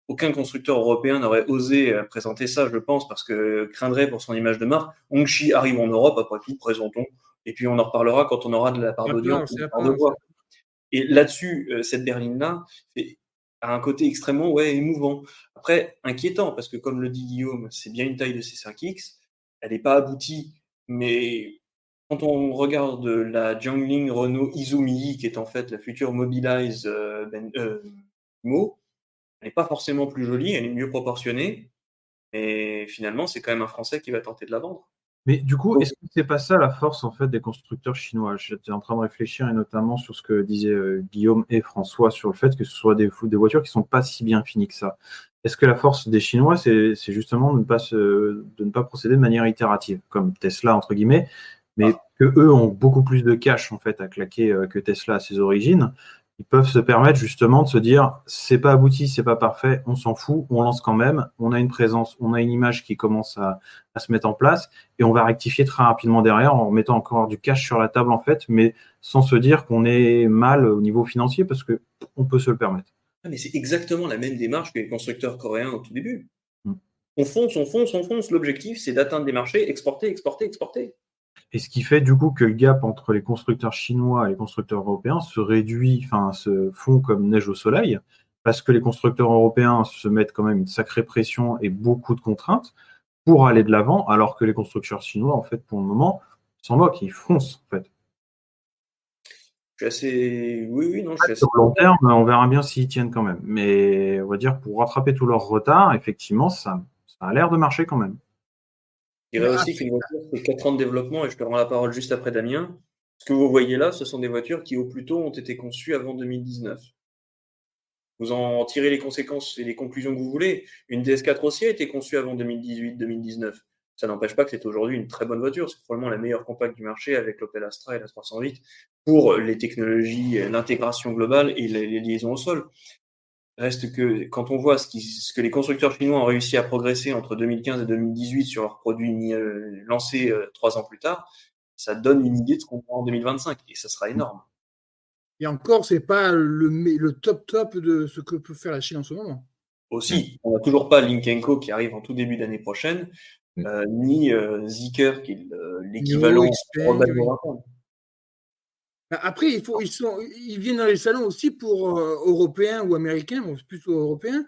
aucun constructeur européen n'aurait osé présenter ça, je pense, parce que craindrait pour son image de marque. Hongqi arrive en Europe, après tout, présentons. Et puis on en reparlera quand on aura de la part d'audience, de la part de voix. Et là-dessus, cette berline-là a un côté extrêmement émouvant. Après, inquiétant, parce que comme le dit Guillaume, c'est bien une taille de C5X, elle n'est pas aboutie, mais quand on regarde la Jiangling Renault Izumi, qui est en fait la future Mobilize Mo, elle n'est pas forcément plus jolie, elle est mieux proportionnée, mais finalement, c'est quand même un Français qui va tenter de la vendre. Mais du coup, est-ce que c'est pas ça la force en fait des constructeurs chinois? J'étais en train de réfléchir et notamment sur ce que disaient Guillaume et François sur le fait que ce soit des voitures qui sont pas si bien finies que ça. Est-ce que la force des Chinois, c'est justement de ne pas procéder de manière itérative, comme Tesla entre guillemets, mais que eux ont beaucoup plus de cash en fait à claquer que Tesla à ses origines. Ils peuvent se permettre justement de se dire c'est pas abouti, c'est pas parfait, on s'en fout, on lance quand même, on a une présence, on a une image qui commence à se mettre en place et on va rectifier très rapidement derrière en mettant encore du cash sur la table en fait, mais sans se dire qu'on est mal au niveau financier parce que on peut se le permettre. Mais c'est exactement la même démarche que les constructeurs coréens au tout début. On fonce. L'objectif, c'est d'atteindre des marchés, exporter. Et ce qui fait du coup que le gap entre les constructeurs chinois et les constructeurs européens se réduit, enfin se fond comme neige au soleil, parce que les constructeurs européens se mettent quand même une sacrée pression et beaucoup de contraintes pour aller de l'avant, alors que les constructeurs chinois, en fait, pour le moment, s'en moquent, ils foncent, en fait. Je suis assez... Oui, non, je suis assez... Sur le long terme, on verra bien s'ils tiennent quand même. Mais on va dire, pour rattraper tout leur retard, effectivement, ça a l'air de marcher quand même. Je dirais aussi qu'une voiture, c'est 4 ans de développement, et je te rends la parole juste après Damien. Ce que vous voyez là, ce sont des voitures qui, au plus tôt, ont été conçues avant 2019. Vous en tirez les conséquences et les conclusions que vous voulez. Une DS4 aussi a été conçue avant 2018-2019. Ça n'empêche pas que c'est aujourd'hui une très bonne voiture. C'est probablement la meilleure compacte du marché avec l'Opel Astra et la 308 pour les technologies, l'intégration globale et les liaisons au sol. Reste que quand on voit ce que les constructeurs chinois ont réussi à progresser entre 2015 et 2018 sur leurs produits lancés 3 ans plus tard, ça donne une idée de ce qu'on voit en 2025 et ça sera énorme. Et encore, c'est pas le top de ce que peut faire la Chine en ce moment. Aussi, on n'a toujours pas Lynk & Co qui arrive en tout début d'année prochaine, ni Zeekr qui est l'équivalent. Après, ils viennent dans les salons aussi pour européens ou américains, bon, plutôt européens,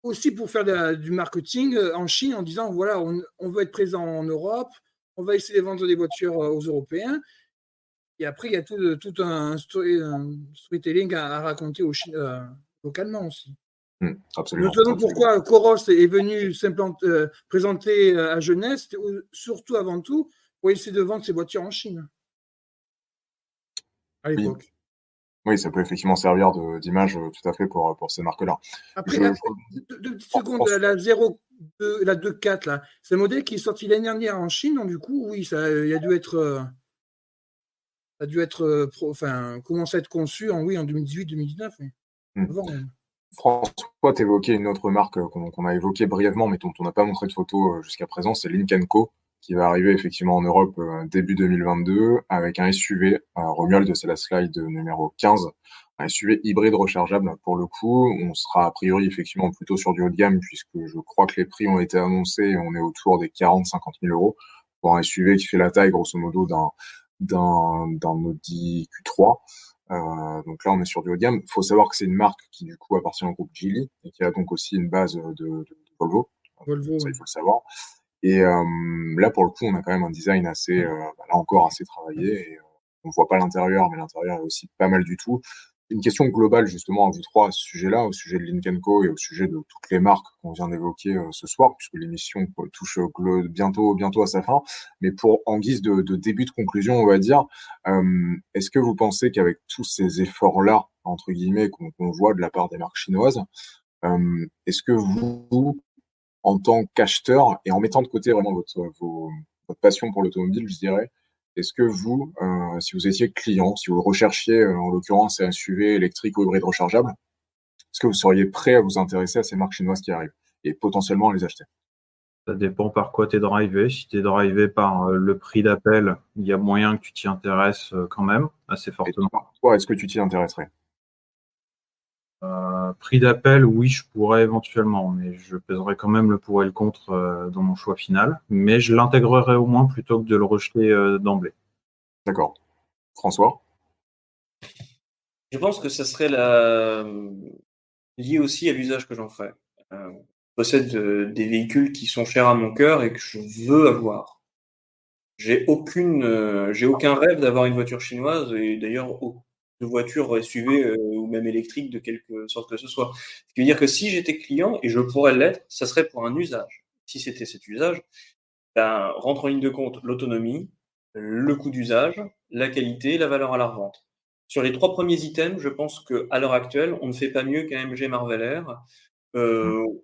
aussi pour faire du marketing en Chine en disant voilà, on veut être présent en Europe, on va essayer de vendre des voitures aux Européens. Et après, il y a tout un storytelling à raconter localement aussi. Absolument. Notamment pourquoi Coros est venu présenter à Genève, surtout avant tout, pour essayer de vendre ses voitures en Chine. À l'époque. Oui, ça peut effectivement servir d'image tout à fait pour ces marques-là. Après, 2 petites secondes, la 2.4, là, c'est un modèle qui est sorti l'année dernière en Chine, donc du coup, oui, ça a dû être commencer à être conçu en 2018-2019. François, tu évoquais une autre marque qu'on a évoquée brièvement, mais dont on n'a pas montré de photo jusqu'à présent, c'est Lynk & Co, qui va arriver effectivement en Europe début 2022 avec un SUV. Romuald, c'est la slide numéro 15. un SUV hybride rechargeable pour le coup. On sera a priori effectivement plutôt sur du haut de gamme puisque je crois que les prix ont été annoncés et on est autour des 40-50 000 euros pour un SUV qui fait la taille grosso modo d'un Audi Q3. Donc là, on est sur du haut de gamme. Il faut savoir que c'est une marque qui du coup appartient au groupe Geely et qui a donc aussi une base de Volvo. Volvo, Ça, oui. il faut le savoir. Et là, pour le coup, on a quand même un design assez, là encore, assez travaillé. Et, on voit pas l'intérieur, mais l'intérieur est aussi pas mal du tout. Une question globale, justement, à vous trois, à ce sujet-là, au sujet de Lynk & Co et au sujet de toutes les marques qu'on vient d'évoquer ce soir, puisque l'émission touche bientôt à sa fin. Mais en guise de début de conclusion, on va dire, est-ce que vous pensez qu'avec tous ces efforts-là, entre guillemets, qu'on voit de la part des marques chinoises, est-ce que vous, en tant qu'acheteur, et en mettant de côté vraiment votre passion pour l'automobile, je dirais, est-ce que vous, si vous étiez client, si vous recherchiez en l'occurrence un SUV électrique ou hybride rechargeable, est-ce que vous seriez prêt à vous intéresser à ces marques chinoises qui arrivent et potentiellement à les acheter? Ça dépend par quoi tu es drivé. Si tu es drivé par le prix d'appel, il y a moyen que tu t'y intéresses quand même, assez Et fortement. toi, est-ce que tu t'y intéresserais? Prix d'appel, oui, je pourrais éventuellement, mais je pèserai quand même le pour et le contre dans mon choix final. Mais je l'intégrerai au moins plutôt que de le rejeter d'emblée. D'accord. François? Je pense que ça serait lié aussi à l'usage que j'en ferais. Je possède des véhicules qui sont chers à mon cœur et que je veux avoir. J'ai aucun rêve d'avoir une voiture chinoise et d'ailleurs de voiture SUV ou même électrique de quelque sorte que ce soit. Ce qui veut dire que si j'étais client, et je pourrais l'être, ça serait pour un usage. Si c'était cet usage, ben, rentre en ligne de compte l'autonomie, le coût d'usage, la qualité, la valeur à la revente. Sur les 3 premiers items, je pense qu'à l'heure actuelle, on ne fait pas mieux qu'un MG Marvel R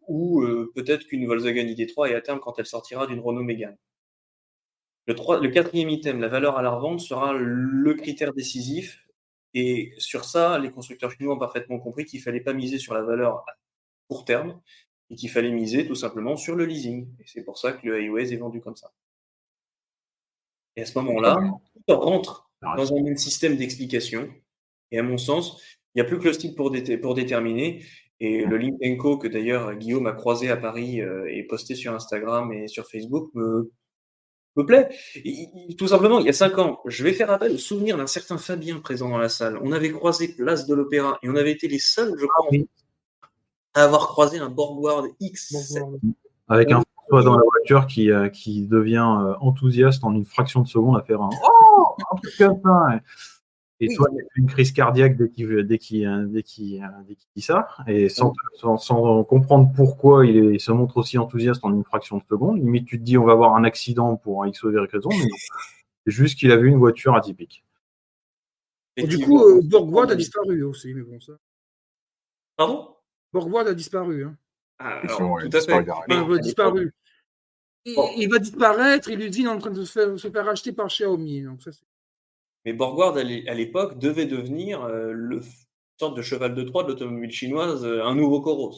ou peut-être qu'une Volkswagen ID3 et à terme quand elle sortira d'une Renault Mégane. Le quatrième item, la valeur à la revente, sera le critère décisif. Et sur ça, les constructeurs chinois ont parfaitement compris qu'il ne fallait pas miser sur la valeur à court terme et qu'il fallait miser tout simplement sur le leasing. Et c'est pour ça que le Highways est vendu comme ça. Et à ce moment-là, tout rentre dans un même système d'explication. Et à mon sens, il n'y a plus que le style pour déterminer. Et le Lynk & Co, que d'ailleurs Guillaume a croisé à Paris et posté sur Instagram et sur Facebook, me plaît. Tout simplement, il y a 5 ans, je vais faire appel au souvenir d'un certain Fabien présent dans la salle. On avait croisé Place de l'Opéra et on avait été les seuls, je crois, à avoir croisé un Borgward X7. Avec un François dans la voiture qui devient enthousiaste en une fraction de seconde à faire un « un truc comme ça ». Et Oui. toi, il y a une crise cardiaque dès qu'il dit ça, et sans comprendre pourquoi il se montre aussi enthousiaste en une fraction de seconde. Limite, tu te dis on va avoir un accident pour un X ou Y raison, mais non. C'est juste qu'il a vu une voiture atypique. Du coup, Borgward a disparu aussi, mais bon, ça. Pardon? Borgward a disparu. Hein. Alors, Ouais, tout à fait. Il a disparu. Il va disparaître et l'usine est en train de se faire acheter par Xiaomi. Donc ça, mais Borgward, à l'époque, devait devenir le sorte de cheval de Troie de l'automobile chinoise, un nouveau Coros.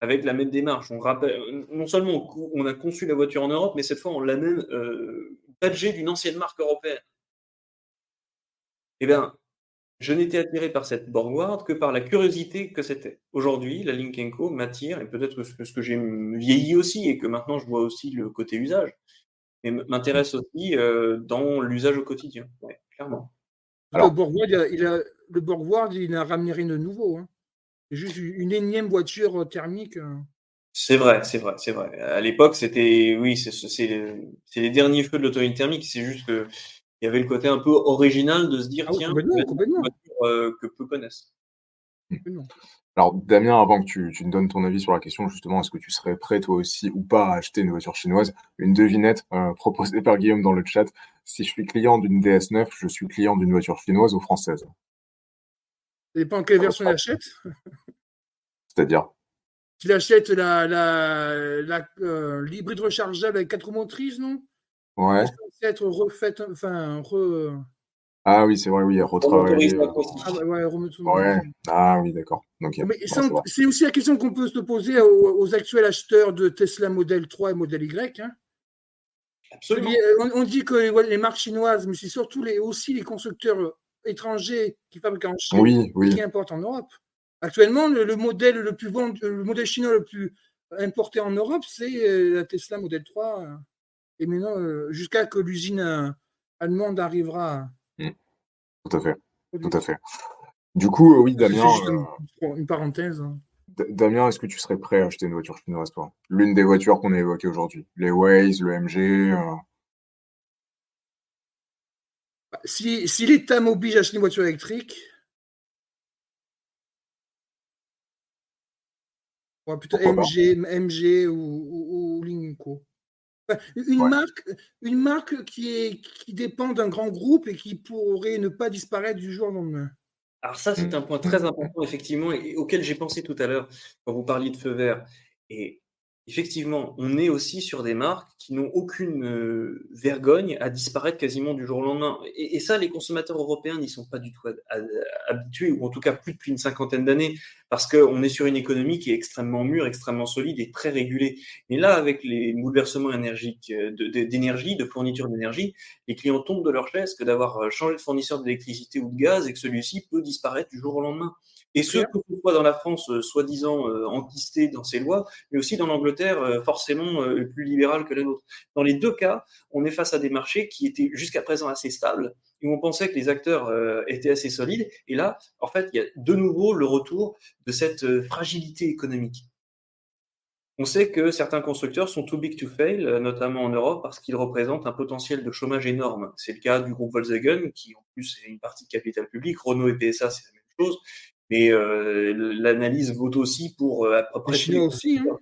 Avec la même démarche. On rappelle, non seulement on a conçu la voiture en Europe, mais cette fois, on l'a même badgée d'une ancienne marque européenne. Eh bien, je n'étais attiré par cette Borgward que par la curiosité que c'était. Aujourd'hui, la Lynk & Co m'attire, et peut-être que ce que j'ai vieilli aussi, et que maintenant je vois aussi le côté usage, mais m'intéresse aussi dans l'usage au quotidien, ouais, clairement. Alors, le Borgward, il n'a ramené rien de nouveau. Hein. C'est juste une énième voiture thermique. C'est vrai. À l'époque, c'était, oui, c'est les derniers feux de l'automobile thermique. C'est juste que il y avait le côté un peu original de se dire, tiens, complètement. une voiture que peu connaissent. Alors, Damien, avant que tu me donnes ton avis sur la question, justement, est-ce que tu serais prêt, toi aussi, ou pas, à acheter une voiture chinoise? Une devinette proposée par Guillaume dans le chat. Si je suis client d'une DS9, je suis client d'une voiture chinoise ou française? Ça dépend quelle version il achète. C'est-à-dire? Tu achètes l'hybride rechargeable avec 4 motrices, non? Ouais. C'est être refaite, enfin, Ah oui, c'est vrai, oui, retravaillé. Ouais. Ah oui, d'accord. Donc, mais c'est aussi la question qu'on peut se poser aux actuels acheteurs de Tesla Model 3 et Model Y. Hein. Absolument. On dit que les marques chinoises, mais c'est surtout aussi les constructeurs étrangers qui fabriquent en Chine Oui, et qui importent en Europe. Actuellement, le modèle chinois le plus importé en Europe, c'est la Tesla Model 3. Et maintenant, jusqu'à que l'usine allemande arrivera. Tout à fait. Tout à fait. Du coup, oui, C'est Damien. juste une parenthèse. Damien, est-ce que tu serais prêt à acheter une voiture chinoise, toi? L'une des voitures qu'on a évoquées aujourd'hui. Les Waze, le MG. Si l'État m'oblige à acheter une voiture électrique, plutôt MG ou Linko. Une marque qui dépend d'un grand groupe et qui pourrait ne pas disparaître du jour au lendemain. Alors ça, c'est un point très important, effectivement, et auquel j'ai pensé tout à l'heure quand vous parliez de feu vert. Et effectivement, on est aussi sur des marques qui n'ont aucune vergogne à disparaître quasiment du jour au lendemain. Et ça, les consommateurs européens n'y sont pas du tout habitués, ou en tout cas plus depuis une cinquantaine d'années, parce qu'on est sur une économie qui est extrêmement mûre, extrêmement solide et très régulée. Mais là, avec les bouleversements énergiques, d'énergie, de fourniture d'énergie, les clients tombent de leur chaise que d'avoir changé de fournisseur d'électricité ou de gaz et que celui-ci peut disparaître du jour au lendemain. Et ce, que ce soit dans la France, soi-disant enquistée dans ses lois, mais aussi dans l'Angleterre, forcément plus libérale que la nôtre. Dans les deux cas, on est face à des marchés qui étaient jusqu'à présent assez stables, et où on pensait que les acteurs étaient assez solides. Et là, en fait, il y a de nouveau le retour de cette fragilité économique. On sait que certains constructeurs sont too big to fail, notamment en Europe, parce qu'ils représentent un potentiel de chômage énorme. C'est le cas du groupe Volkswagen, qui en plus est une partie de capital public. Renault et PSA, c'est la même chose. Mais l'analyse vaut aussi pour à peu près les Chinois aussi. Hein.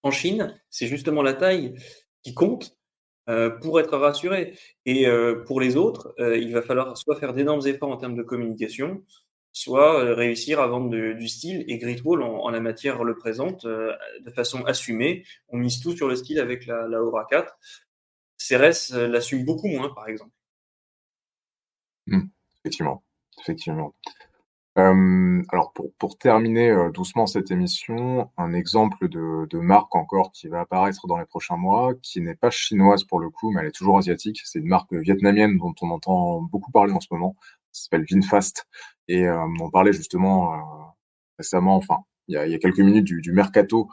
En Chine, c'est justement la taille qui compte pour être rassuré. Et pour les autres, il va falloir soit faire d'énormes efforts en termes de communication, soit réussir à vendre du style. Et Great Wall, en la matière, le présente de façon assumée. On mise tout sur le style avec la Aura 4. CRS l'assume beaucoup moins, par exemple. Effectivement. Alors pour terminer doucement cette émission, un exemple de marque encore qui va apparaître dans les prochains mois, qui n'est pas chinoise pour le coup, mais elle est toujours asiatique. C'est une marque vietnamienne dont on entend beaucoup parler en ce moment. Ça s'appelle VinFast et on parlait justement récemment, enfin il y a quelques minutes du mercato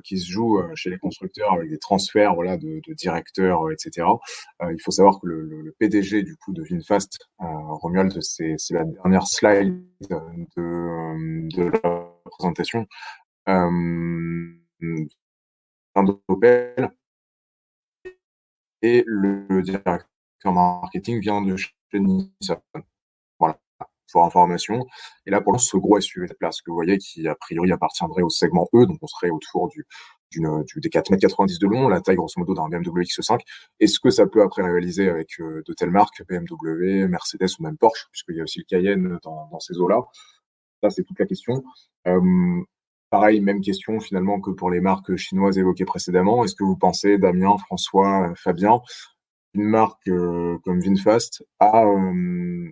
qui se joue chez les constructeurs avec des transferts voilà de directeurs etc. Il faut savoir que le PDG du coup de VinFast, Romuald, c'est la dernière slide de la présentation. d'Opel et le directeur marketing vient de chez Nissan. Voilà, pour information. Et là, pour ce gros SUV de place que vous voyez, qui a priori appartiendrait au segment E, donc on serait autour des 4,90 m de long, la taille grosso modo d'un BMW X5. Est-ce que ça peut après rivaliser avec de telles marques, BMW, Mercedes ou même Porsche, puisqu'il y a aussi le Cayenne dans ces eaux-là? Ça, c'est toute la question. Pareil, même question finalement que pour les marques chinoises évoquées précédemment. Est-ce que vous pensez, Damien, François, Fabien, une marque comme VinFast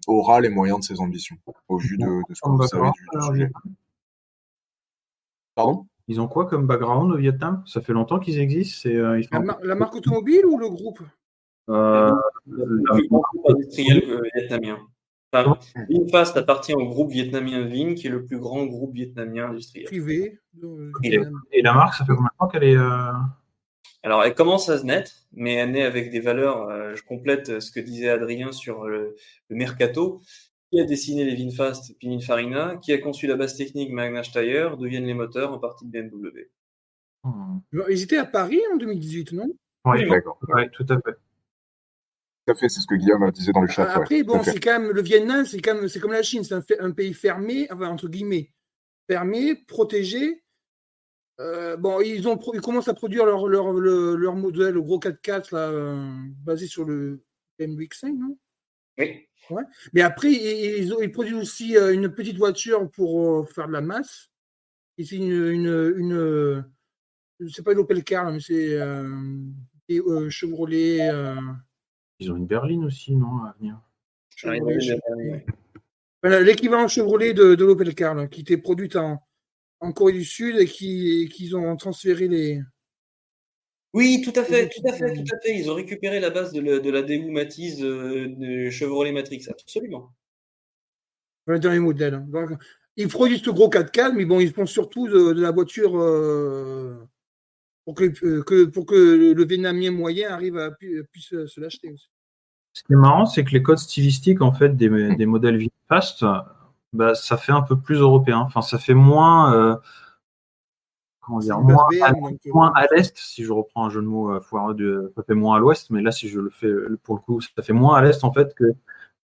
aura les moyens de ses ambitions, au vu de ce que vous savez du sujet? Pardon? Ils ont quoi comme background au Vietnam? Ça fait longtemps qu'ils existent. La marque automobile ou le groupe? Le plus grand groupe industriel vietnamien. Enfin, VinFast appartient au groupe vietnamien Vin, qui est le plus grand groupe vietnamien industriel. Privé. Et la marque, ça fait combien de temps qu'elle est Alors, elle commence à se naître, mais elle naît avec des valeurs. Je complète ce que disait Adrien sur le mercato. Qui a dessiné les VinFast, Pininfarina, qui a conçu la base technique Magna Steyr, deviennent les moteurs en partie de BMW. Ils étaient à Paris en 2018, non? Oui, d'accord. Ouais, tout à fait. Tout à fait, c'est ce que Guillaume disait dans le chat. Après, bon, c'est quand même le Vietnam, c'est comme la Chine, c'est un pays fermé, enfin, entre guillemets, fermé, protégé. Ils commencent à produire leur modèle, le gros 4x4 là, basé sur le BMW X5, non? Oui. Ouais. Mais après, ils produisent aussi une petite voiture pour faire de la masse. Et c'est je sais pas l'Opel Car, mais c'est Chevrolet. Ils ont une berline aussi, non, à venir. Voilà, l'équivalent Chevrolet de l'Opel Car, là, qui était produite en Corée du Sud et qu'ils ont transféré les. Oui, tout à fait. Ils ont récupéré la base de la Daewoo Matiz de Chevrolet Matrix, absolument. Dans les modèles. Hein. Donc, ils produisent le gros 4x4, mais bon, ils font surtout de la voiture pour que le Vietnamien moyen arrive à puisse se l'acheter aussi. Ce qui est marrant, c'est que les codes stylistiques en fait des modèles VinFast, bah, ça fait un peu plus européen. Enfin, ça fait moins, comment dire, moins à l'est, si je reprends un jeu de mots foireux, ça fait moins à l'ouest, mais là, si je le fais pour le coup, ça fait moins à l'est en fait que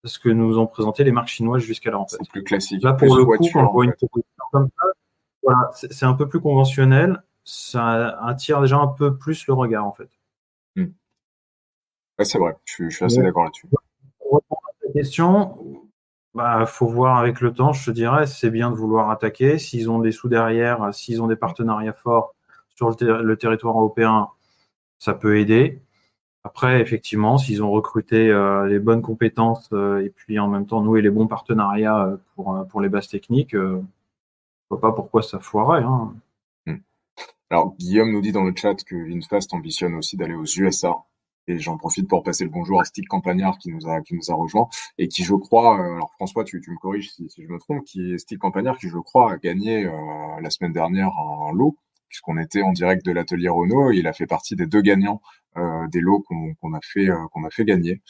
ce que nous ont présenté les marques chinoises jusqu'à-là en fait. C'est plus classique. Là, pour le coup, quand on voit une proposition comme ça, voilà, c'est un peu plus conventionnel, ça attire déjà un peu plus le regard en fait. Ouais, c'est vrai, je suis assez d'accord là-dessus. Pour répondre à ta question, bah, faut voir avec le temps, je te dirais, c'est bien de vouloir attaquer. S'ils ont des sous derrière, s'ils ont des partenariats forts sur le territoire européen, ça peut aider. Après, effectivement, s'ils ont recruté les bonnes compétences et puis en même temps noué les bons partenariats pour les bases techniques, je vois pas pourquoi ça foirait. Hein. Alors, Guillaume nous dit dans le chat que VinFast ambitionne aussi d'aller aux USA. Et j'en profite pour passer le bonjour à Stick Campagnard qui nous a rejoint et qui, je crois, alors François, tu me corriges si je me trompe, qui est Stick Campagnard qui, je crois, a gagné la semaine dernière un lot, puisqu'on était en direct de l'atelier Renault et il a fait partie des 2 gagnants des lots qu'on a fait gagner.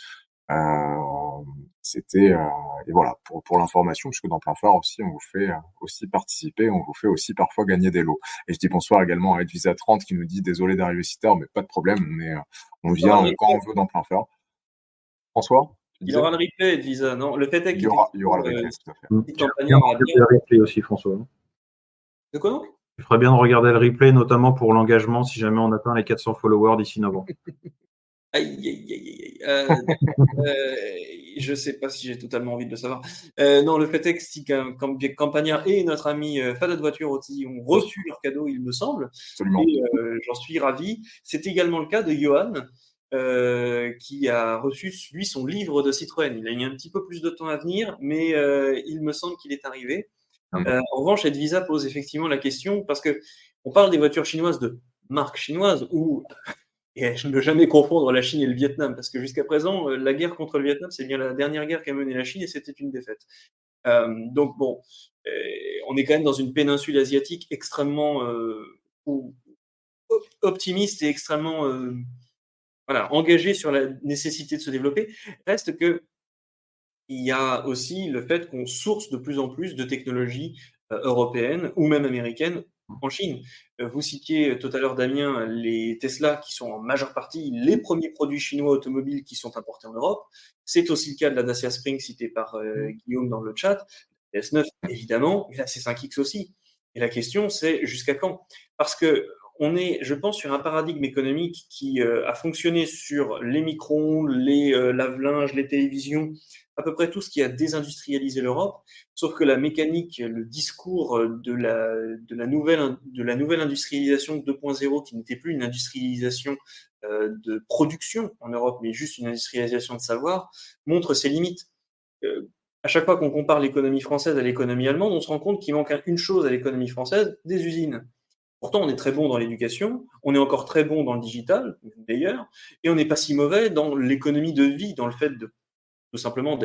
C'était et voilà pour l'information, puisque dans Plein Phare aussi on vous fait aussi participer, on vous fait aussi parfois gagner des lots. Et je dis bonsoir également à Edvisa 30 qui nous dit désolé d'arriver si tard, mais pas de problème, on vient quand on veut dans Plein Phare. François, il y aura le replay, Edvisa, non? Le fait est qu'il y aura le replay, tout à fait. Il y aura le replay aussi, François. De quoi donc? Il ferait bien de regarder le replay, notamment pour l'engagement, si jamais on atteint les 400 followers d'ici novembre. Aïe. Je sais pas si j'ai totalement envie de le savoir. Non, le fait est que si Campagnard et notre ami Fada de Voiture aussi ont reçu leur cadeau, il me semble. Absolument. Et j'en suis ravi. C'est également le cas de Johan, qui a reçu, lui, son livre de Citroën. Il a mis un petit peu plus de temps à venir, mais il me semble qu'il est arrivé. En revanche, Edvisa pose effectivement la question, parce que on parle des voitures chinoises de marque chinoise, ou et je ne veux jamais confondre la Chine et le Vietnam, parce que jusqu'à présent, la guerre contre le Vietnam, c'est bien la dernière guerre qu'a menée la Chine, et c'était une défaite. Donc bon, on est quand même dans une péninsule asiatique extrêmement optimiste et extrêmement engagée sur la nécessité de se développer. Reste que il y a aussi le fait qu'on source de plus en plus de technologies européennes ou même américaines en Chine. Vous citiez tout à l'heure, Damien, les Tesla qui sont en majeure partie les premiers produits chinois automobiles qui sont importés en Europe. C'est aussi le cas de la Dacia Spring citée par Guillaume dans le chat. La S9, évidemment, et la C5X aussi. Et la question, c'est jusqu'à quand? Parce que on est, je pense, sur un paradigme économique qui a fonctionné sur les micro-ondes, les lave-linges, les télévisions, à peu près tout ce qui a désindustrialisé l'Europe, sauf que la mécanique, le discours de la nouvelle industrialisation 2.0, qui n'était plus une industrialisation de production en Europe, mais juste une industrialisation de savoir, montre ses limites. À chaque fois qu'on compare l'économie française à l'économie allemande, on se rend compte qu'il manque une chose à l'économie française, des usines. Pourtant, on est très bon dans l'éducation, on est encore très bon dans le digital, d'ailleurs, et on n'est pas si mauvais dans l'économie de vie, dans le fait de tout simplement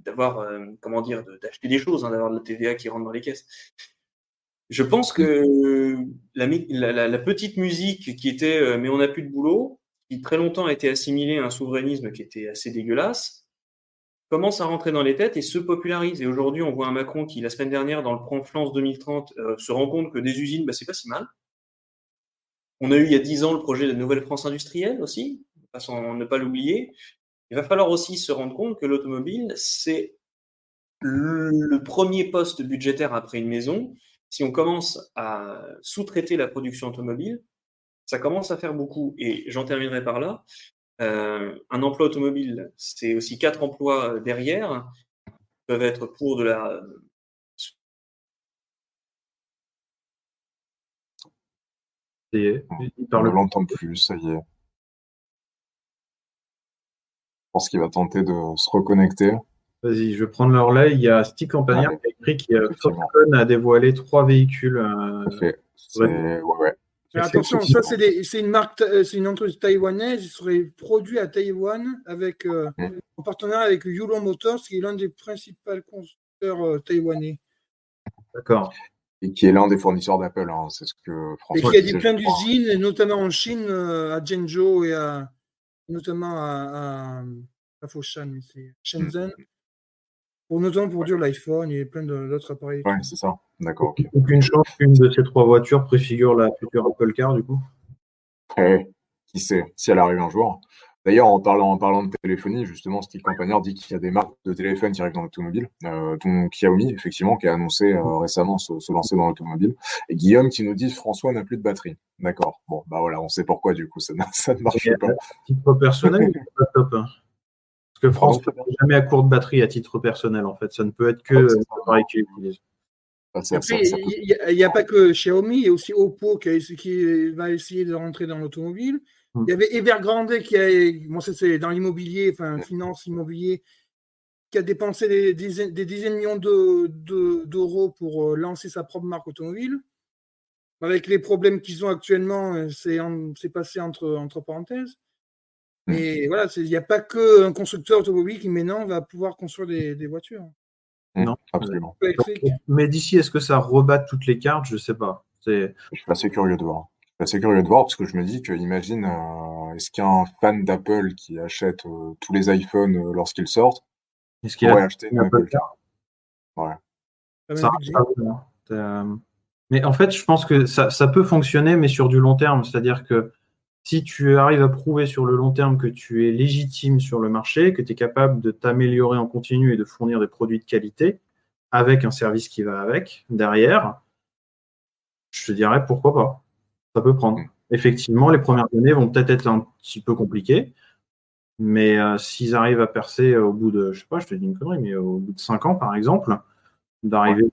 d'avoir, d'acheter des choses, d'avoir de la TVA qui rentre dans les caisses. Je pense que la petite musique qui était mais on n'a plus de boulot, qui très longtemps a été assimilée à un souverainisme qui était assez dégueulasse, commence à rentrer dans les têtes et se popularise. Et aujourd'hui, on voit un Macron qui, la semaine dernière, dans le plan France 2030, se rend compte que des usines, c'est pas si mal. On a eu il y a 10 ans le projet de Nouvelle France industrielle aussi, sans ne pas l'oublier. Il va falloir aussi se rendre compte que l'automobile, c'est le premier poste budgétaire après une maison. Si on commence à sous-traiter la production automobile, ça commence à faire beaucoup. Et j'en terminerai par là. Un emploi automobile, c'est aussi 4 emplois derrière, qui peuvent être pour de la... On ne l'entend plus, ça y est. Je pense qu'il va tenter de se reconnecter. Vas-y, je vais prendre le relais. Il y a Stick Campagnard qui a écrit que Foxconn a dévoilé 3 véhicules. Ouais. Mais attention, ça c'est une marque, c'est une entreprise taïwanaise. Il serait produit à Taïwan en partenariat avec Yulon Motors, qui est l'un des principaux constructeurs taïwanais. D'accord. Et qui est l'un des fournisseurs d'Apple, hein. C'est ce que François et qui a disait, plein je crois. d'usines, notamment en Chine, à Zhengzhou et notamment à Foshan, c'est Shenzhen, notamment pour dire l'iPhone et plein d'autres appareils. Ouais, c'est ça. D'accord, ok. Aucune chance qu'une de ces 3 voitures préfigure la future Apple Car, du coup. Qui sait, si elle arrive un jour. D'ailleurs, en parlant de téléphonie, justement, Steve Campagnard dit qu'il y a des marques de téléphones qui arrivent dans l'automobile, dont Xiaomi, effectivement, qui a annoncé récemment se lancer dans l'automobile. Et Guillaume qui nous dit François n'a plus de batterie. D'accord. Bon, bah voilà, on sait pourquoi, du coup, ça ne marche pas. À titre personnel, c'est pas top. Hein. Parce que François n'est jamais à court de batterie à titre personnel, en fait. Ça ne peut être que l'appareil qu'il utilise. Après, il n'y a pas que Xiaomi, il y a aussi Oppo qui va essayer de rentrer dans l'automobile. Il y avait Evergrande c'est dans l'immobilier, enfin finance immobilier, qui a dépensé des dizaines de millions d'euros pour lancer sa propre marque automobile. Avec les problèmes qu'ils ont actuellement, c'est passé entre parenthèses. Mais voilà, il n'y a pas qu'un constructeur automobile qui maintenant va pouvoir construire des voitures. Non, absolument. Mais d'ici, est-ce que ça rebat toutes les cartes? Je ne sais pas. Je suis assez curieux de voir. Parce que je me dis que, imagine, est-ce qu'un fan d'Apple qui achète tous les iPhones lorsqu'ils sortent pourrait acheter une Apple Car? Ouais. Mais en fait, je pense que ça peut fonctionner, mais sur du long terme. C'est-à-dire que si tu arrives à prouver sur le long terme que tu es légitime sur le marché, que tu es capable de t'améliorer en continu et de fournir des produits de qualité avec un service qui va avec, derrière, je te dirais pourquoi pas. Ça peut prendre. Effectivement, les premières années vont peut-être être un petit peu compliquées, mais s'ils arrivent à percer au bout de, je sais pas, je te dis une connerie, mais au bout de 5 ans, par exemple, d'arriver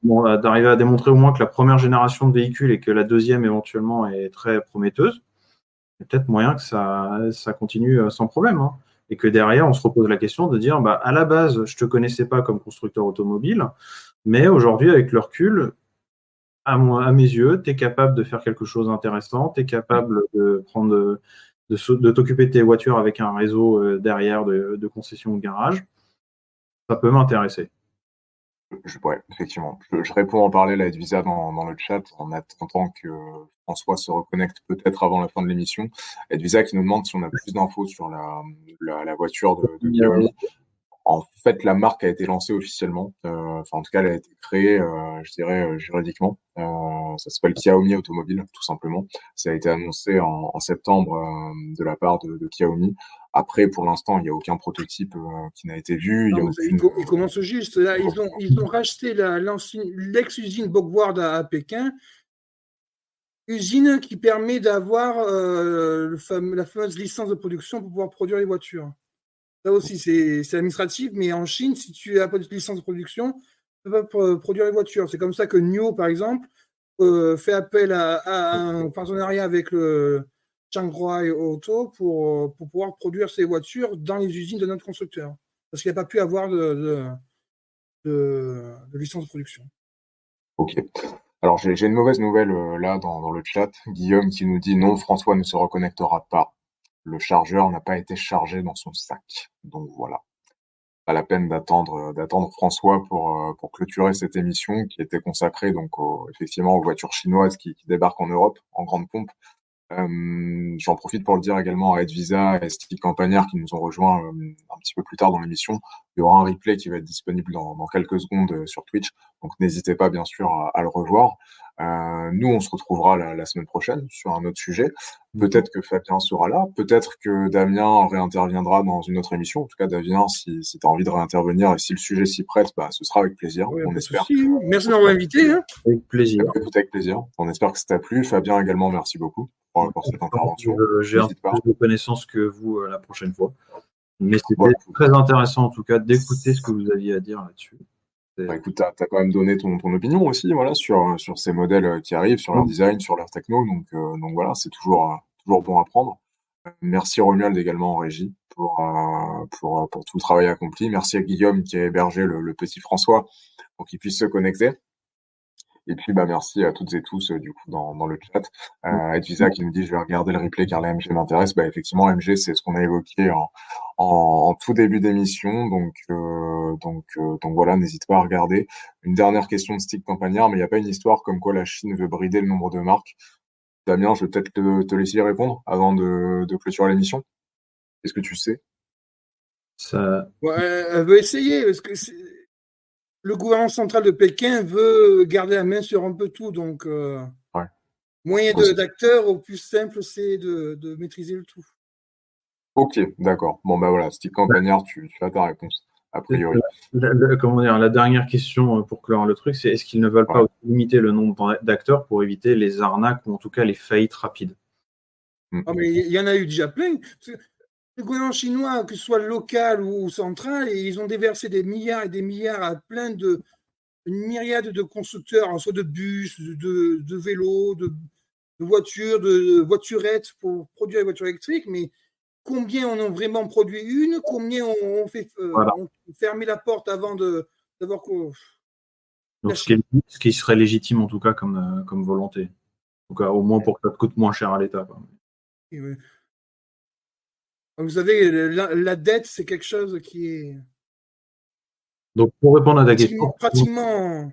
à démontrer au moins que la première génération de véhicules et que la deuxième éventuellement est très prometteuse, il y a peut-être moyen que ça continue sans problème. Hein. Et que derrière, on se repose la question de dire, à la base, je ne te connaissais pas comme constructeur automobile, mais aujourd'hui, avec le recul, à mes yeux, tu es capable de faire quelque chose d'intéressant, tu es capable de t'occuper de tes voitures avec un réseau derrière de concessions ou de garage. Ça peut m'intéresser. Ouais, effectivement. Je réponds en parallèle à Edvisa dans le chat en attendant que François se reconnecte peut-être avant la fin de l'émission. Edvisa qui nous demande si on a plus d'infos sur la voiture de Xiaomi. En fait, la marque a été lancée officiellement. En tout cas, elle a été créée, je dirais, juridiquement. Ça s'appelle Xiaomi Automobile, tout simplement. Ça a été annoncé en septembre de la part de Xiaomi. Après, pour l'instant, il n'y a aucun prototype qui n'a été vu. Il commence juste. Là, ils ont racheté l'ex-usine Bockward à Pékin. Usine qui permet d'avoir la fameuse licence de production pour pouvoir produire les voitures. Ça aussi, c'est administratif, mais en Chine, si tu n'as pas de licence de production, tu ne peux pas produire les voitures. C'est comme ça que NIO, par exemple, fait appel à un partenariat avec le Shanghai Auto pour pouvoir produire ses voitures dans les usines de notre constructeur. Parce qu'il n'a pas pu avoir de licence de production. Ok. Alors, j'ai une mauvaise nouvelle là dans le chat. Guillaume qui nous dit non, François ne se reconnectera pas. Le chargeur n'a pas été chargé dans son sac. Donc voilà. Pas la peine d'attendre François pour clôturer cette émission qui était consacrée donc effectivement aux voitures chinoises qui débarquent en Europe en grande pompe. J'en profite pour le dire également à Edvisa et Steve Campagnard qui nous ont rejoints un petit peu plus tard dans l'émission. Il y aura un replay qui va être disponible dans quelques secondes sur Twitch, donc n'hésitez pas bien sûr à le revoir. Nous, on se retrouvera la semaine prochaine sur un autre sujet. Peut-être que Fabien sera là, peut-être que Damien réinterviendra dans une autre émission. En tout cas, Damien, si tu as envie de réintervenir et si le sujet s'y prête, ce sera avec plaisir. Oui, on espère. Merci de m'avoir invité. Hein. Avec plaisir. Avec plaisir. On espère que ça t'a plu. Fabien également, merci beaucoup pour cette intervention. J'ai un peu plus de connaissances que vous la prochaine fois. Mais c'était très intéressant en tout cas d'écouter ce que vous aviez à dire là-dessus. Écoute, t'as quand même donné ton opinion aussi, voilà, sur ces modèles qui arrivent, sur leur design, sur leur techno, donc voilà, c'est toujours bon à prendre. Merci Romuald également en régie pour tout le travail accompli. Merci à Guillaume qui a hébergé le petit François pour qu'il puisse se connecter. Et puis, merci à toutes et tous, du coup, dans le chat. Edvisa qui nous dit, je vais regarder le replay car la MG m'intéresse. Effectivement, MG, c'est ce qu'on a évoqué en tout début d'émission. Donc voilà, n'hésite pas à regarder. Une dernière question de Stick Campagnard, mais il n'y a pas une histoire comme quoi la Chine veut brider le nombre de marques. Damien, je vais peut-être te laisser y répondre avant de clôturer l'émission. Est-ce que tu sais? Ouais, elle veut essayer, parce que le gouvernement central de Pékin veut garder la main sur un peu tout, donc moyen d'acteur au plus simple, c'est de maîtriser le tout. Ok, d'accord. Bon, voilà, Stick Campagnard, tu as ta réponse, a priori. La dernière question pour clore le truc, c'est est-ce qu'ils ne veulent pas limiter le nombre d'acteurs pour éviter les arnaques ou en tout cas les faillites rapides? Mais il y en a eu déjà plein. Le gouvernement chinois, que ce soit local ou central, ils ont déversé des milliards et des milliards à une myriade de constructeurs, soit de bus, de vélos, de voitures, de voiturettes pour produire les voitures électriques, mais combien on a vraiment produit une, combien on fait on fermé la porte avant d'avoir Donc, ce qui serait légitime en tout cas comme volonté. En tout cas, au moins pour que ça coûte moins cher à l'État. Vous savez, la dette, c'est quelque chose qui est. Donc, pour répondre à ta question. Pratiquement.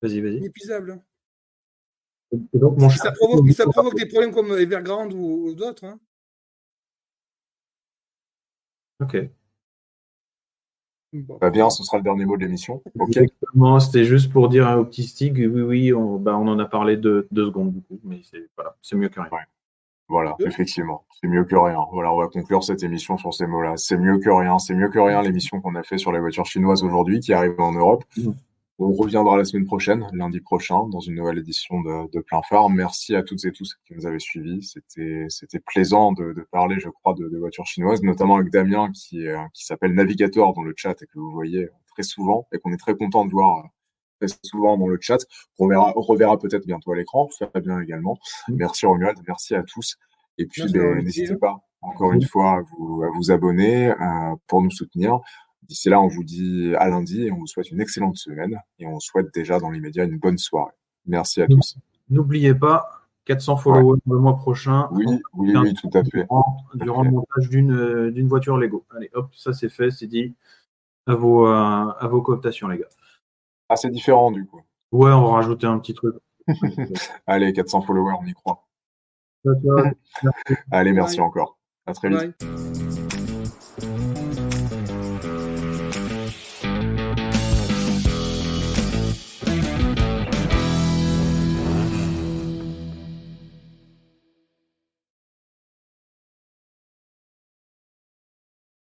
Vas-y. Inépuisable. Et donc, ça provoque des problèmes comme Evergrande ou d'autres. Ok. Bien, ce sera le dernier mot de l'émission. Ok. Exactement, c'était juste pour dire à Optistic, oui, on en a parlé 2 secondes du coup, mais c'est mieux que rien. Ouais. Voilà, effectivement, c'est mieux que rien. Voilà, on va conclure cette émission sur ces mots-là. C'est mieux que rien l'émission qu'on a fait sur les voitures chinoises aujourd'hui qui arrivent en Europe. On reviendra la semaine prochaine, lundi prochain, dans une nouvelle édition de Plein Phare. Merci à toutes et tous qui nous avaient suivis. C'était plaisant de parler, je crois, de voitures chinoises, notamment avec Damien qui s'appelle Navigator dans le chat et que vous voyez très souvent et qu'on est très content de voir très souvent dans le chat. On reverra peut-être bientôt à l'écran. Fabien également. Merci Romuald, merci à tous. Et puis, n'hésitez pas, encore une fois, à vous abonner pour nous soutenir. D'ici là, on vous dit à lundi et on vous souhaite une excellente semaine et on souhaite déjà dans l'immédiat une bonne soirée. Merci à tous. N'oubliez pas, 400 followers le mois prochain. Oui, tout à fait. Durant le montage d'une voiture Lego. Allez, hop, ça c'est fait, c'est dit. À vos cooptations, les gars. Ah, c'est différent du coup. Ouais, on va rajouter un petit truc. Allez, 400 followers, on y croit. Allez, merci encore. À très vite. Bye.